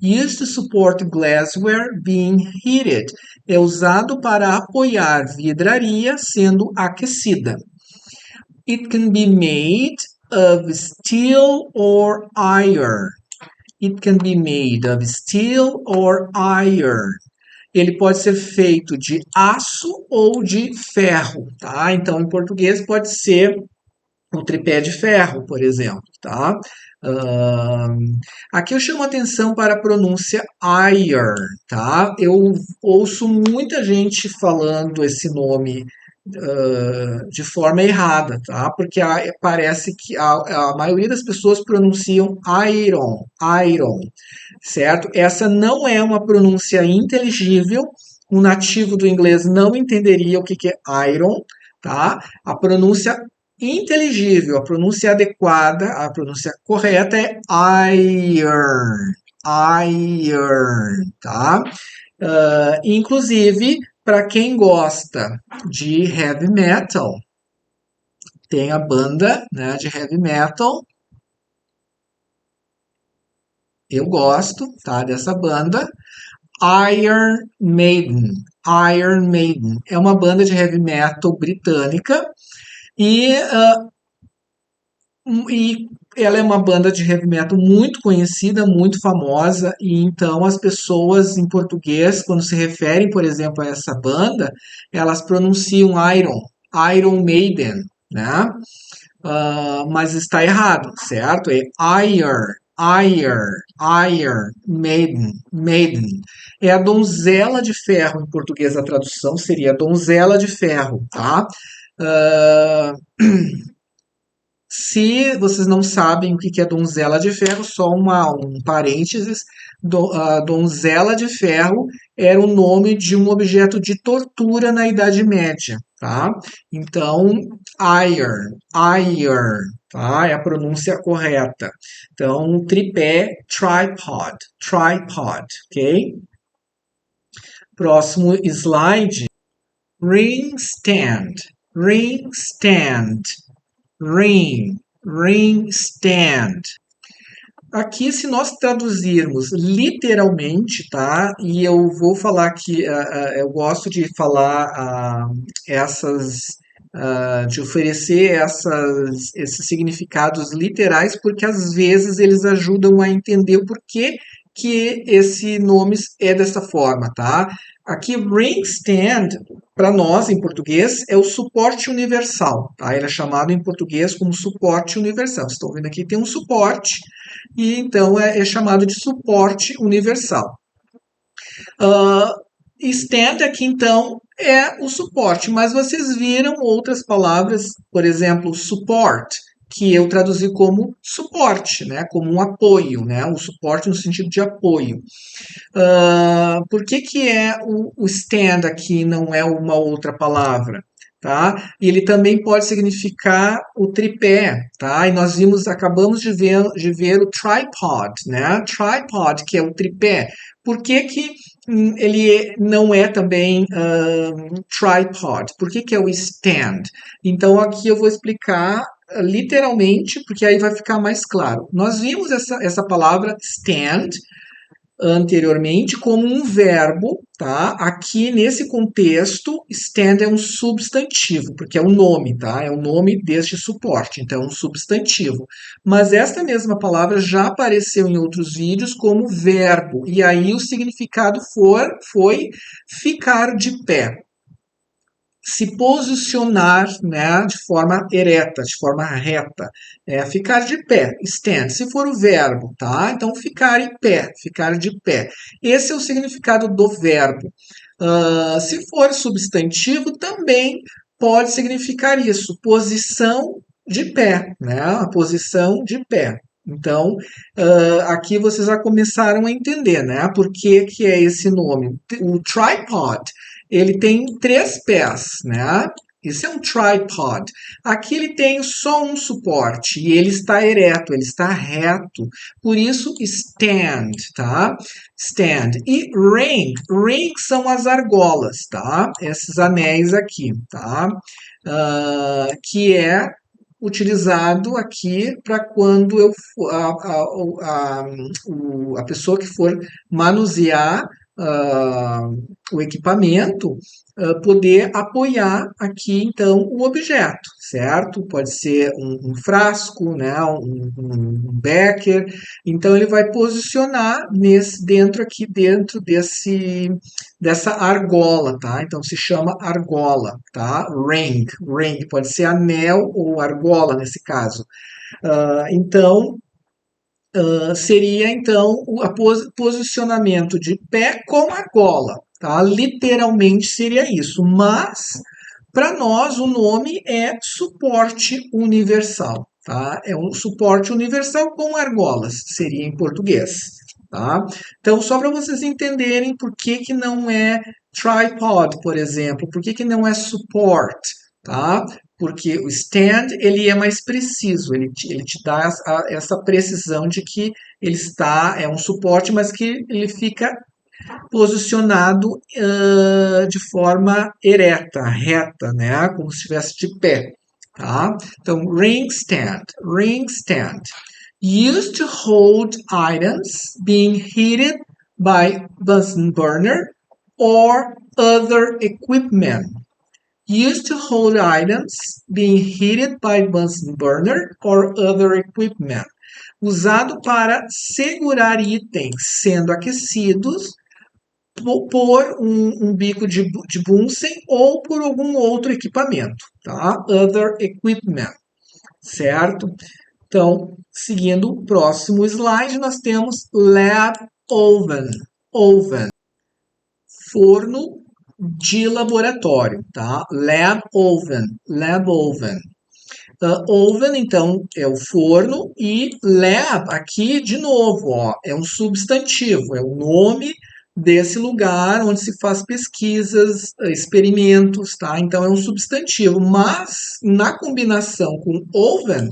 Used to support glassware being heated. É usado para apoiar vidraria sendo aquecida. It can be made of steel or iron. It can be made of steel or iron. Ele pode ser feito de aço ou de ferro, tá? Então, em português pode ser um tripé de ferro, por exemplo, tá? Aqui eu chamo atenção para a pronúncia iron, tá? Eu ouço muita gente falando esse nome de forma errada, tá? Porque parece que a maioria das pessoas pronunciam iron, iron, certo? Essa não é uma pronúncia inteligível. Um nativo do inglês não entenderia o que é iron, tá? A pronúncia inteligível, a pronúncia adequada, a pronúncia correta é iron, iron, tá? Inclusive, Para quem gosta de heavy metal, tem a banda, né, de heavy metal. Eu gosto, tá, dessa banda. Iron Maiden. Iron Maiden é uma banda de heavy metal britânica e, e ela é uma banda de heavy metal muito conhecida, muito famosa, e então as pessoas em português, quando se referem, por exemplo, a essa banda, elas pronunciam Iron Maiden, né? Mas está errado, certo? É Iron Maiden, Maiden. É a donzela de ferro, em português a tradução seria donzela de ferro, tá? Ah, se vocês não sabem o que é donzela de ferro, só um parênteses, a donzela de ferro era o nome de um objeto de tortura na Idade Média, tá? Então, iron, tá? É a pronúncia correta. Então, tripé, tripod, ok? Próximo slide, ring stand, ring stand. Ring stand. Aqui, se nós traduzirmos literalmente, tá? E eu vou falar que eu gosto de falar de oferecer esses significados literais, porque às vezes eles ajudam a entender o porquê que esse nome é dessa forma, tá? Aqui, ring stand, para nós em português, é o suporte universal, tá? Ele é chamado em português como suporte universal. Vocês estão vendo aqui, tem um suporte e então é chamado de suporte universal. Uh, Stand aqui então é o suporte, mas vocês viram outras palavras, por exemplo, support, que eu traduzi como suporte, né, como um apoio, né, o suporte no sentido de apoio. Por que que é o stand aqui não é uma outra palavra? Tá? E ele também pode significar o tripé, tá? E nós acabamos de ver o tripod, né? Tripod, que é o tripé. Por que que ele não é também tripod? Por que que é o stand? Então aqui eu vou explicar literalmente, porque aí vai ficar mais claro. Nós vimos essa palavra stand anteriormente como um verbo, tá? Aqui nesse contexto, stand é um substantivo, porque é o nome, tá? É o nome deste suporte, então é um substantivo. Mas esta mesma palavra já apareceu em outros vídeos como verbo, e aí o significado foi ficar de pé, se posicionar, né, de forma ereta, de forma reta, ficar de pé, stand, se for o verbo, tá? Então, ficar em pé, ficar de pé. Esse é o significado do verbo. Se for substantivo, também pode significar isso, posição de pé, né? A posição de pé. Então, aqui vocês já começaram a entender, né? Por que que é esse nome? O tripod ele tem 3 pés, né? Isso é um tripod. Aqui ele tem só um suporte e ele está ereto, ele está reto. Por isso, stand, tá? Stand. E ring são as argolas, tá? Esses anéis aqui, tá? Que é utilizado aqui para quando a pessoa que for manusear ah, o equipamento, poder apoiar aqui então o objeto, certo? Pode ser um frasco, né? Um becker. Então ele vai posicionar dentro dessa argola, tá? Então se chama argola, tá? Ring pode ser anel ou argola nesse caso. Então seria então o posicionamento de pé com argola, tá? Literalmente seria isso, mas para nós o nome é suporte universal, tá? É um suporte universal com argolas, seria em português, tá? Então só para vocês entenderem por que que não é tripod, por exemplo, por que que não é support, tá? Porque o stand ele é mais preciso, ele te dá essa precisão de que ele é um suporte, mas que ele fica posicionado de forma ereta, reta, né? Como se estivesse de pé, tá? Então, ring stand. Used to hold items being heated by Bunsen burner or other equipment. Used to hold items being heated by Bunsen burner or other equipment. Usado para segurar itens sendo aquecidos por um bico de Bunsen ou por algum outro equipamento, tá? Other equipment, certo? Então, seguindo o próximo slide, nós temos lab oven, oven, forno de laboratório, tá? Lab oven. Oven, então, é o forno e lab, aqui, de novo, ó, é um substantivo, é o nome desse lugar onde se faz pesquisas, experimentos, tá? Então, é um substantivo, mas na combinação com oven,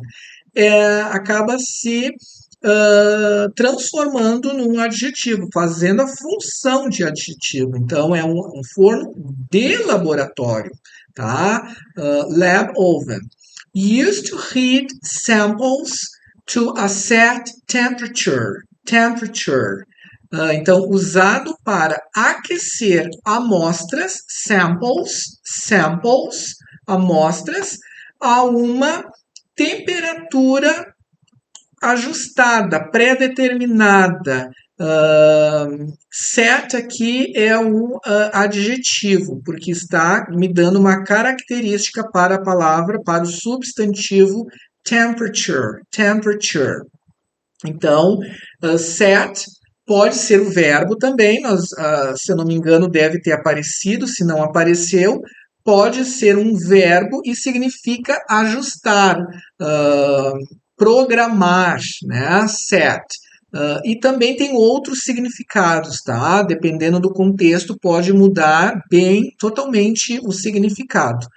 acaba se transformando num adjetivo, fazendo a função de adjetivo. Então, é um forno de laboratório, tá? Lab oven. Used to heat samples to a set temperature. Então, usado para aquecer amostras, amostras, a uma temperatura ajustada, pré-determinada. Set aqui é um adjetivo, porque está me dando uma característica para a palavra, para o substantivo temperature. Então, set pode ser o verbo também, se eu não me engano, deve ter aparecido, se não apareceu, pode ser um verbo e significa ajustar, programar, né? Set. E também tem outros significados, tá? Dependendo do contexto, pode mudar bem, totalmente o significado.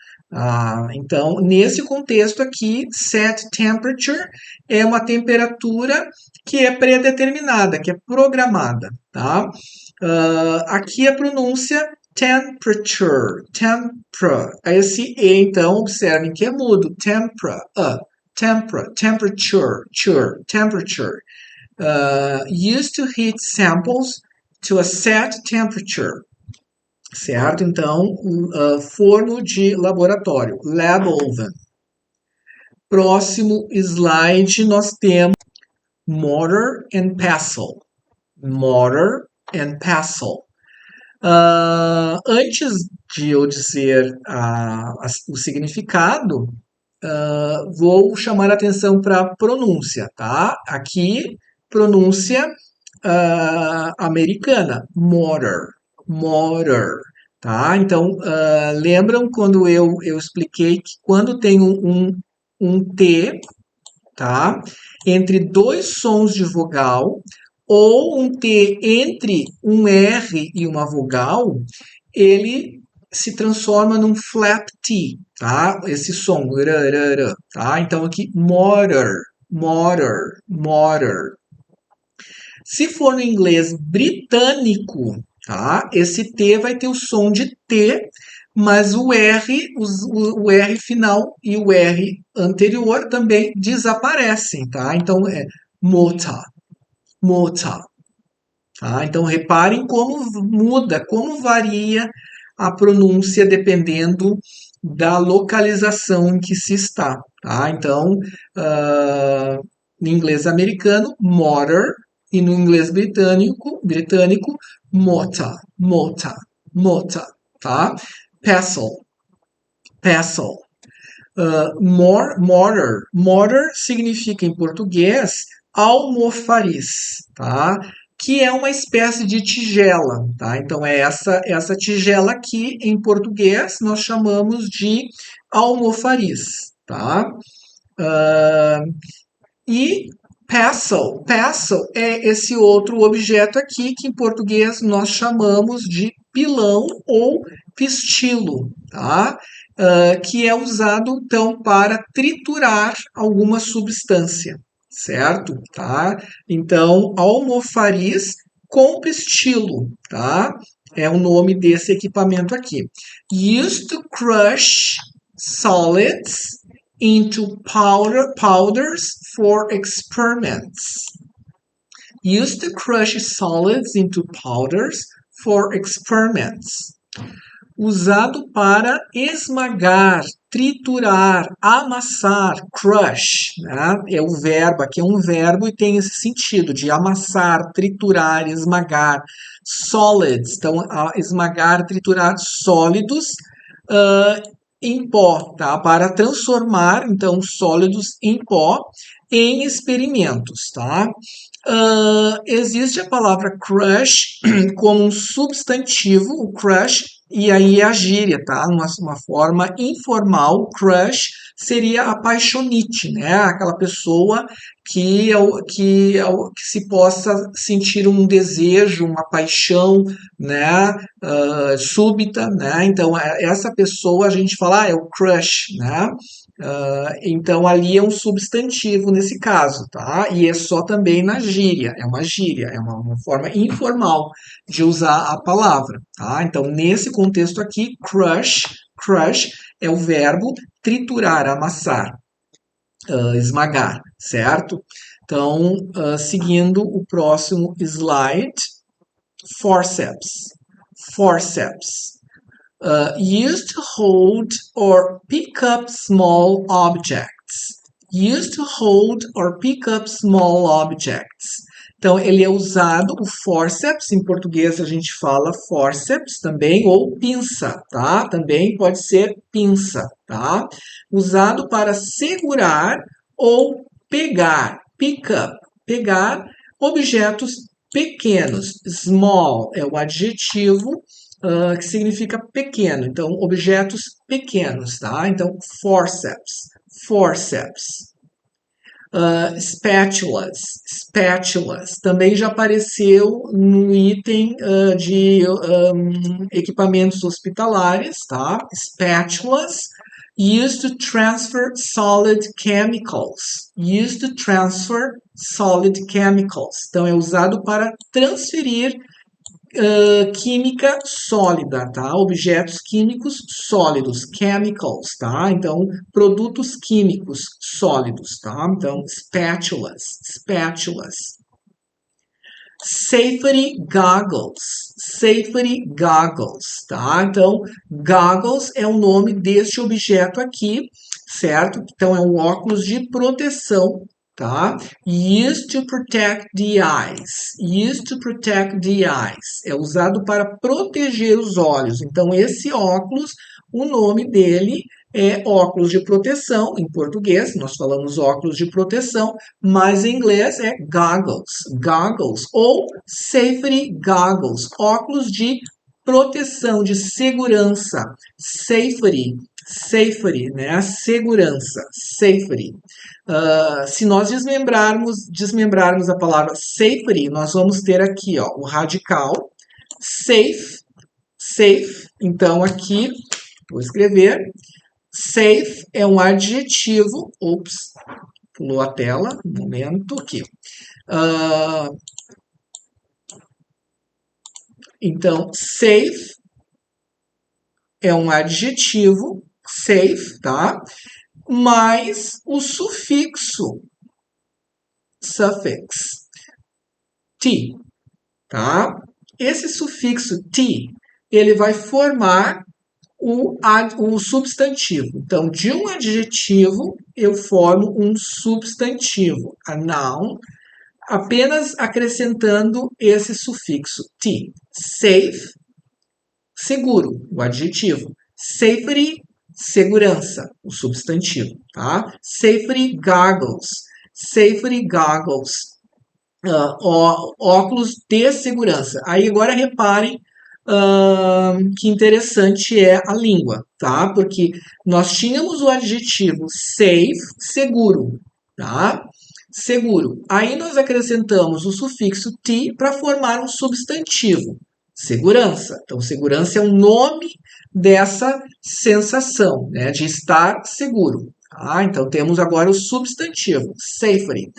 Então, nesse contexto aqui, set temperature é uma temperatura que é predeterminada, que é programada, tá? Aqui a pronúncia temperature. Esse E, então, observem que é mudo. Temperature. Used to heat samples to a set temperature. Certo? Então, forno de laboratório, lab oven. Próximo slide, nós temos mortar and pestle. Antes de eu dizer o significado, vou chamar a atenção para a pronúncia, tá? Aqui, pronúncia americana, mortar, tá? Então, lembram quando eu expliquei que quando tem um T, tá? Entre dois sons de vogal, ou um T entre um R e uma vogal, ele se transforma num flap T, tá? Esse som, tá? Então aqui, mortar. Se for no inglês britânico, tá? Esse T vai ter o som de T, mas o R final e o R anterior também desaparecem, tá? Então é mortar. Tá? Então reparem como muda, como varia a pronúncia dependendo da localização em que se está, tá? Então, no inglês americano, mortar, e no inglês britânico, mortar, tá? Pestle. Mortar significa em português almofariz, tá? Que é uma espécie de tigela, tá? Então é essa tigela aqui em português nós chamamos de almofariz, tá? E pestle é esse outro objeto aqui que em português nós chamamos de pilão ou pistilo, tá? Que é usado então para triturar alguma substância, certo? Tá? Então, almofariz compre estilo, tá? É o nome desse equipamento aqui. Used to crush solids into powders for experiments. Used to crush solids into powders for experiments. Usado para esmagar, triturar, amassar, crush, né? É o verbo, aqui é um verbo e tem esse sentido de amassar, triturar, esmagar. Solids, então esmagar, triturar sólidos em pó, tá? Para transformar, então, sólidos em pó em experimentos, tá? Existe a palavra crush como um substantivo, o crush, e aí a gíria, tá? Uma forma informal, crush seria apaixonite, né? Aquela pessoa que se possa sentir um desejo, uma paixão, né? Súbita, né? Então, essa pessoa a gente fala, é o crush, né? Então, ali é um substantivo nesse caso, tá? E é só também na gíria, é uma forma informal de usar a palavra, tá? Então, nesse contexto aqui, crush é o verbo triturar, amassar, esmagar, certo? Então, seguindo o próximo slide, forceps. Used to hold or pick up small objects. Used to hold or pick up small objects. Então, ele é usado, o forceps, em português a gente fala forceps também, ou pinça, tá? Também pode ser pinça, tá? Usado para segurar ou pegar, pick up, pegar objetos pequenos. Small é o adjetivo que significa pequeno. Então, objetos pequenos, tá? Então, forceps. Spatulas. Também já apareceu no item de equipamentos hospitalares, tá? Spatulas. Used to transfer solid chemicals. Used to transfer solid chemicals. Então, é usado para transferir química sólida, tá? Objetos químicos sólidos, chemicals, tá? Então, produtos químicos sólidos, tá? Então, spatulas. Safety goggles, tá? Então, goggles é o nome deste objeto aqui, certo? Então, é um óculos de proteção, tá? Used to protect the eyes. É usado para proteger os olhos. Então, esse óculos, o nome dele é óculos de proteção, em português, nós falamos óculos de proteção, mas em inglês é goggles, ou safety goggles, óculos de proteção, de segurança, safety, né? Segurança, safety. Se nós desmembrarmos a palavra safety, nós vamos ter aqui, ó, o radical, safe. Então, aqui, vou escrever, safe é um adjetivo, pulou a tela, um momento aqui. Então, safe é um adjetivo, safe, tá? Mais o sufixo, suffix, t, tá? Esse sufixo t, ele vai formar o substantivo. Então, de um adjetivo, eu formo um substantivo, a noun, apenas acrescentando esse sufixo t. Safe, seguro, o adjetivo. Safety, segurança, o substantivo, tá? Safety goggles, óculos de segurança. Aí agora reparem que interessante é a língua, tá? Porque nós tínhamos o adjetivo safe, seguro, tá? Seguro. Aí nós acrescentamos o sufixo t para formar um substantivo, segurança. Então, segurança é o nome dessa sensação, né, de estar seguro. Tá? Então, temos agora o substantivo, safety.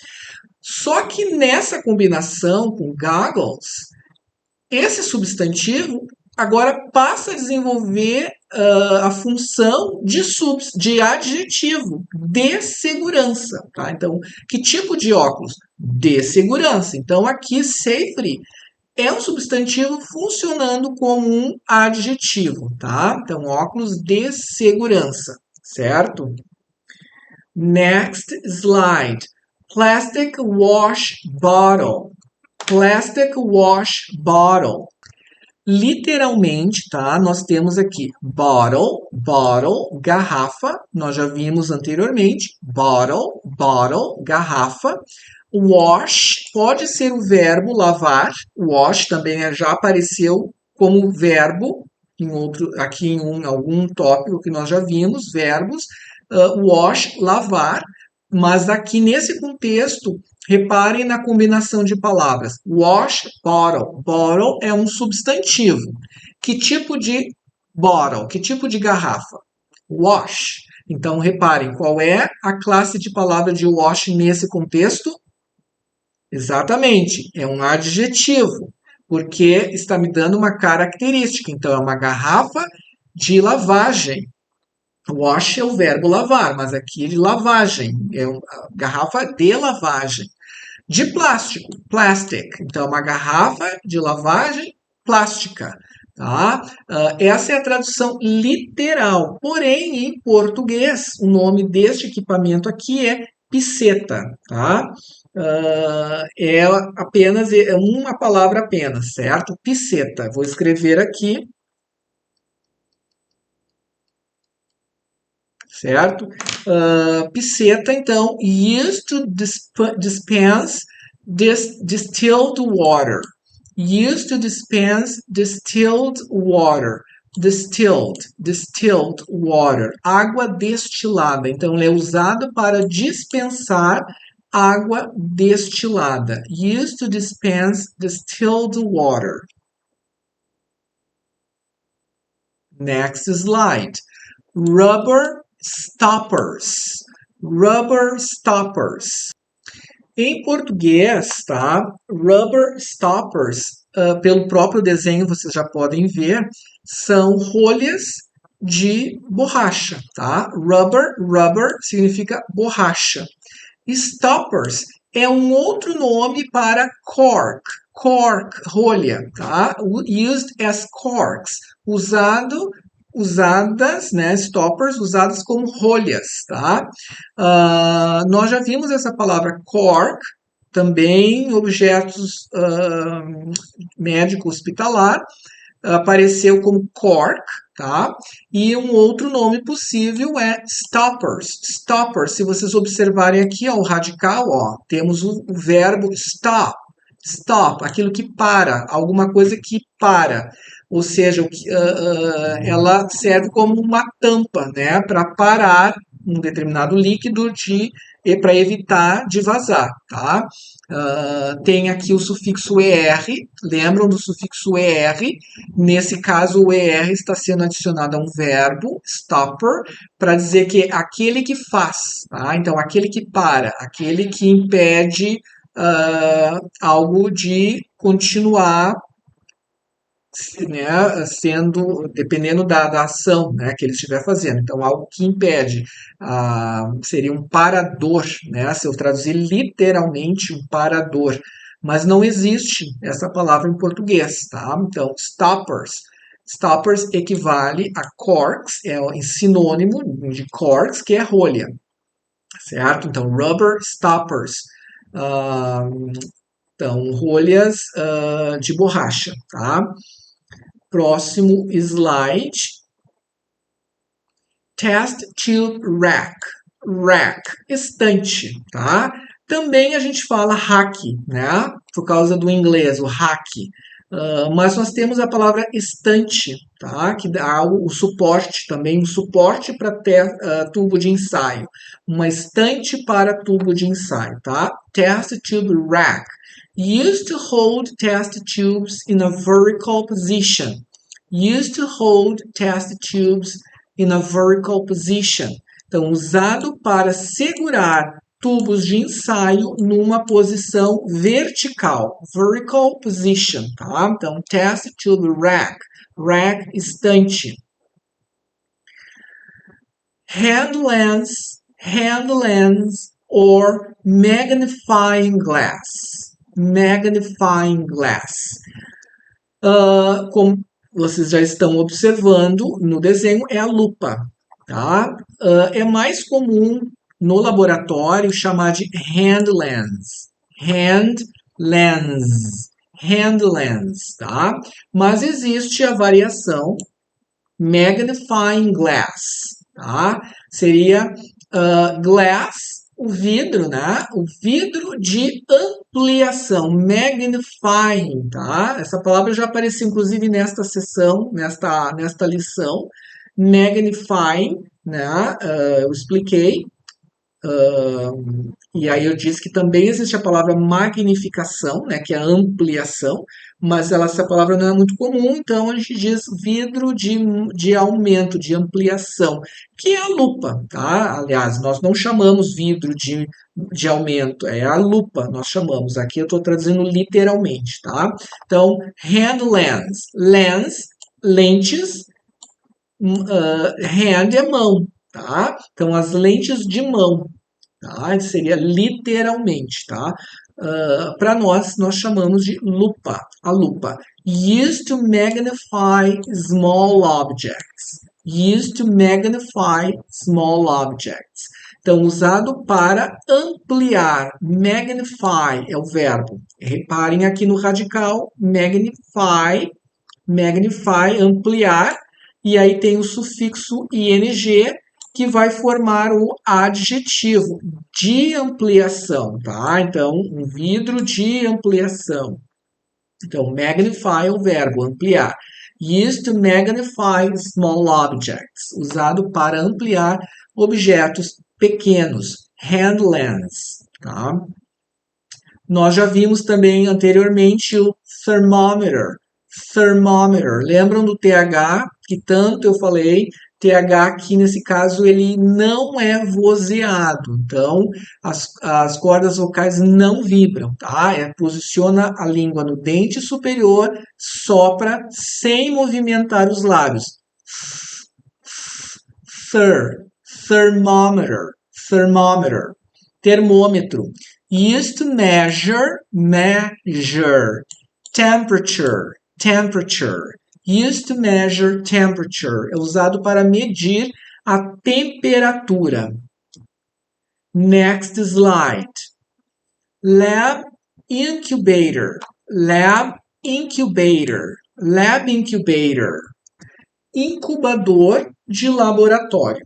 Só que nessa combinação com goggles, esse substantivo agora passa a desenvolver a função de adjetivo, de segurança. Tá? Então, que tipo de óculos? De segurança. Então, aqui, safety é um substantivo funcionando como um adjetivo. Tá? Então, óculos de segurança, certo? Next slide. Plastic wash bottle. Plastic wash bottle. Literalmente, tá? Nós temos aqui bottle, garrafa. Nós já vimos anteriormente. Bottle, garrafa. Wash pode ser o verbo lavar. Wash também já apareceu como verbo aqui em algum tópico que nós já vimos, verbos. Wash, lavar. Mas aqui nesse contexto, reparem na combinação de palavras. Wash, bottle. Bottle é um substantivo. Que tipo de bottle? Que tipo de garrafa? Wash. Então, reparem, qual é a classe de palavra de wash nesse contexto? Exatamente, é um adjetivo, porque está me dando uma característica. Então, é uma garrafa de lavagem. Wash é o verbo lavar, mas aqui é de lavagem. É uma garrafa de lavagem. De plástico, plastic. Então, uma garrafa de lavagem plástica. Tá? Essa é a tradução literal. Porém, em português, o nome deste equipamento aqui é piceta. Tá? É apenas uma palavra apenas, certo? Piceta. Vou escrever aqui, certo? Piceta, então, used to dispense distilled water. Used to dispense distilled water. Distilled water. Água destilada. Então, ele é usado para dispensar água destilada. Used to dispense distilled water. Next slide. Rubber stoppers. Rubber stoppers. Em português, tá? Rubber stoppers, pelo próprio desenho vocês já podem ver, são rolhas de borracha, tá? Rubber significa borracha. Stoppers é um outro nome para cork, rolha, tá? Used as corks, usadas, né, stoppers, usadas como rolhas, tá? Nós já vimos essa palavra cork, também em objetos médico hospitalar, apareceu como cork, tá? E um outro nome possível é stoppers. Stoppers, se vocês observarem aqui, ó, o radical, ó, temos o verbo stop. Stop, aquilo que para, alguma coisa que para. Ou seja, ela serve como uma tampa, né, para parar um determinado líquido para evitar de vazar, tá? Tem aqui o sufixo ER, lembram do sufixo ER? Nesse caso, o ER está sendo adicionado a um verbo, stopper, para dizer que é aquele que faz, tá? Então, aquele que para, aquele que impede algo de continuar, né, dependendo da ação, né, que ele estiver fazendo. Então, algo que impede, seria um parador, né, se eu traduzir literalmente um parador, mas não existe essa palavra em português, tá? Então, stoppers. Stoppers equivale a corks, é um sinônimo de corks, que é rolha, certo? Então, rubber stoppers. Então, rolhas de borracha, tá? Próximo slide. Test tube rack. Rack, estante, tá? Também a gente fala rack, né? Por causa do inglês, o rack. Mas nós temos a palavra estante, tá? Que dá o suporte também, um suporte para tubo de ensaio. Uma estante para tubo de ensaio, tá? Test tube rack. Used to hold test tubes in a vertical position. Used to hold test tubes in a vertical position. Então, usado para segurar tubos de ensaio numa posição vertical, vertical position, tá? Então, test tube rack, rack estante. Hand lens or magnifying glass, magnifying glass. Como vocês já estão observando no desenho, é a lupa, tá? É mais comum no laboratório chamar de hand lens, hand lens, hand lens, tá? Mas existe a variação magnifying glass, tá? Seria glass, o vidro, né? O vidro de ampliação, magnifying, tá? Essa palavra já apareceu inclusive nesta sessão, nesta lição, magnifying, né? Eu expliquei. E aí eu disse que também existe a palavra magnificação, né, que é a ampliação, mas essa palavra não é muito comum, então a gente diz vidro de aumento, de ampliação, que é a lupa, tá? Aliás, nós não chamamos vidro de aumento, é a lupa, nós chamamos. Aqui eu estou traduzindo literalmente, tá? Então, hand lens, lens, lentes, hand é mão, tá? Então, as lentes de mão, tá? Seria literalmente, tá? Para nós chamamos de lupa, a lupa. Used to magnify small objects. Used to magnify small objects. Então, usado para ampliar. Magnify é o verbo. Reparem aqui no radical. Magnify, magnify, ampliar. E aí tem o sufixo ing, que vai formar o adjetivo de ampliação, tá? Então, um vidro de ampliação. Então, magnify é o verbo ampliar. Used to magnify small objects, usado para ampliar objetos pequenos. Hand lens, tá? Nós já vimos também anteriormente o thermometer. Thermometer. Lembram do TH, que tanto eu falei? TH aqui, nesse caso, ele não é vozeado. Então, as cordas vocais não vibram, tá? Posiciona a língua no dente superior, sopra sem movimentar os lábios. Thermometer. Thermometer. Termômetro. Used to measure temperature, temperature. Used to measure temperature. É usado para medir a temperatura. Next slide. Lab incubator. Lab incubator. Lab incubator. Incubador de laboratório.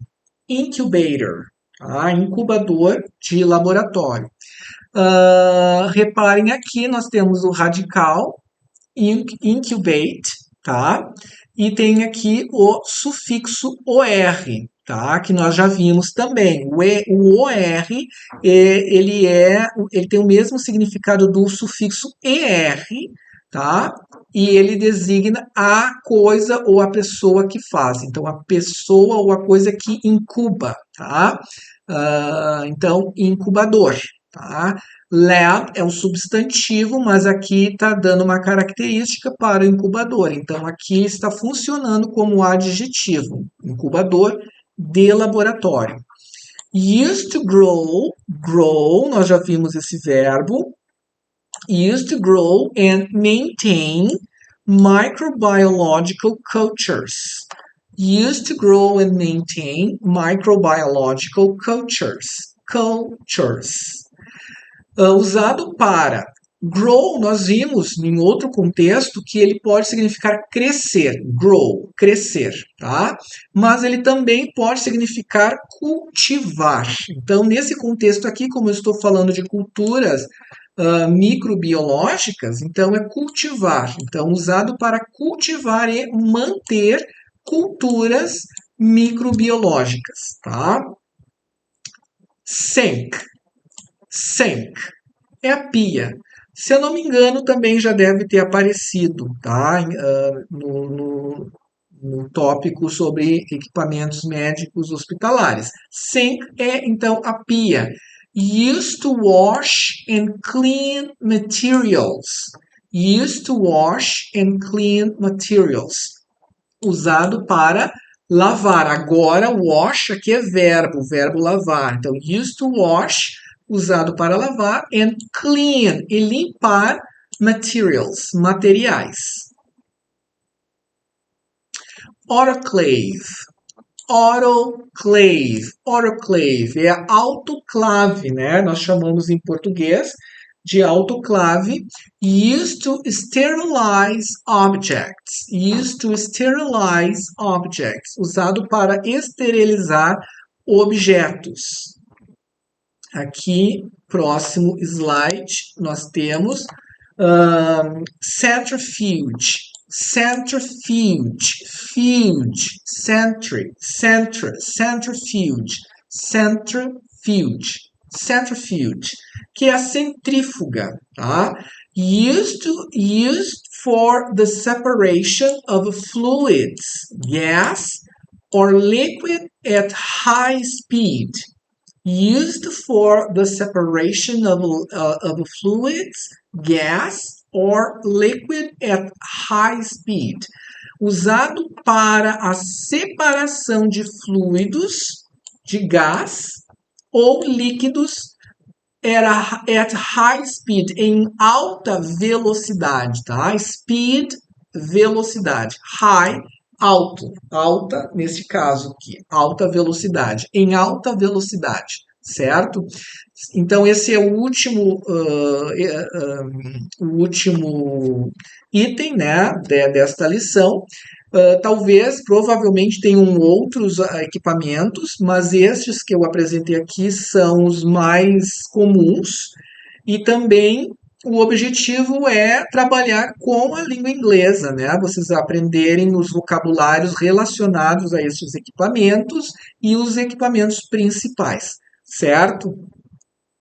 Incubator. Tá? Incubador de laboratório. Reparem aqui, nós temos o radical, incubate, tá? E tem aqui o sufixo OR, tá? Que nós já vimos também. O OR, ele tem o mesmo significado do sufixo ER, tá? E ele designa a coisa ou a pessoa que faz. Então, a pessoa ou a coisa que incuba, tá? Então, incubador, tá? Lab é um substantivo, mas aqui está dando uma característica para o incubador. Então, aqui está funcionando como adjetivo. Incubador de laboratório. Used to grow, grow, nós já vimos esse verbo. Used to grow and maintain microbiological cultures. Used to grow and maintain microbiological cultures. Cultures. Usado para grow, nós vimos em outro contexto que ele pode significar crescer, grow, crescer, tá? Mas ele também pode significar cultivar. Então, nesse contexto aqui, como eu estou falando de culturas microbiológicas, então é cultivar. Então, usado para cultivar e manter culturas microbiológicas, tá? Sink. Sink é a pia. Se eu não me engano, também já deve ter aparecido, tá? No tópico sobre equipamentos médicos hospitalares. Sink é, então, a pia. Used to wash and clean materials. Used to wash and clean materials. Usado para lavar. Agora, wash aqui é verbo, o verbo lavar. Então, used to wash, usado para lavar, and clean, e limpar materials, materiais. Autoclave. Autoclave. Autoclave é a autoclave, né? Nós chamamos em português de autoclave. Used to sterilize objects. Used to sterilize objects. Usado para esterilizar objetos. Aqui, próximo slide, nós temos centrifuge. Centrifuge, fuge, centrifuge, centrifuge, que é a centrífuga, tá? Used for the separation of fluids, gas or liquid at high speed. Used for the separation of fluids, gas or liquid at high speed. Usado para a separação de fluidos, de gás ou líquidos at high speed, em alta velocidade, tá? Speed, velocidade. High, alto. Alta, nesse caso aqui, alta velocidade. Em alta velocidade, certo? Então, esse é o último item, né, desta lição. Talvez, provavelmente, tenham outros equipamentos, mas estes que eu apresentei aqui são os mais comuns. E também o objetivo é trabalhar com a língua inglesa, né? Vocês aprenderem os vocabulários relacionados a estes equipamentos e os equipamentos principais, certo?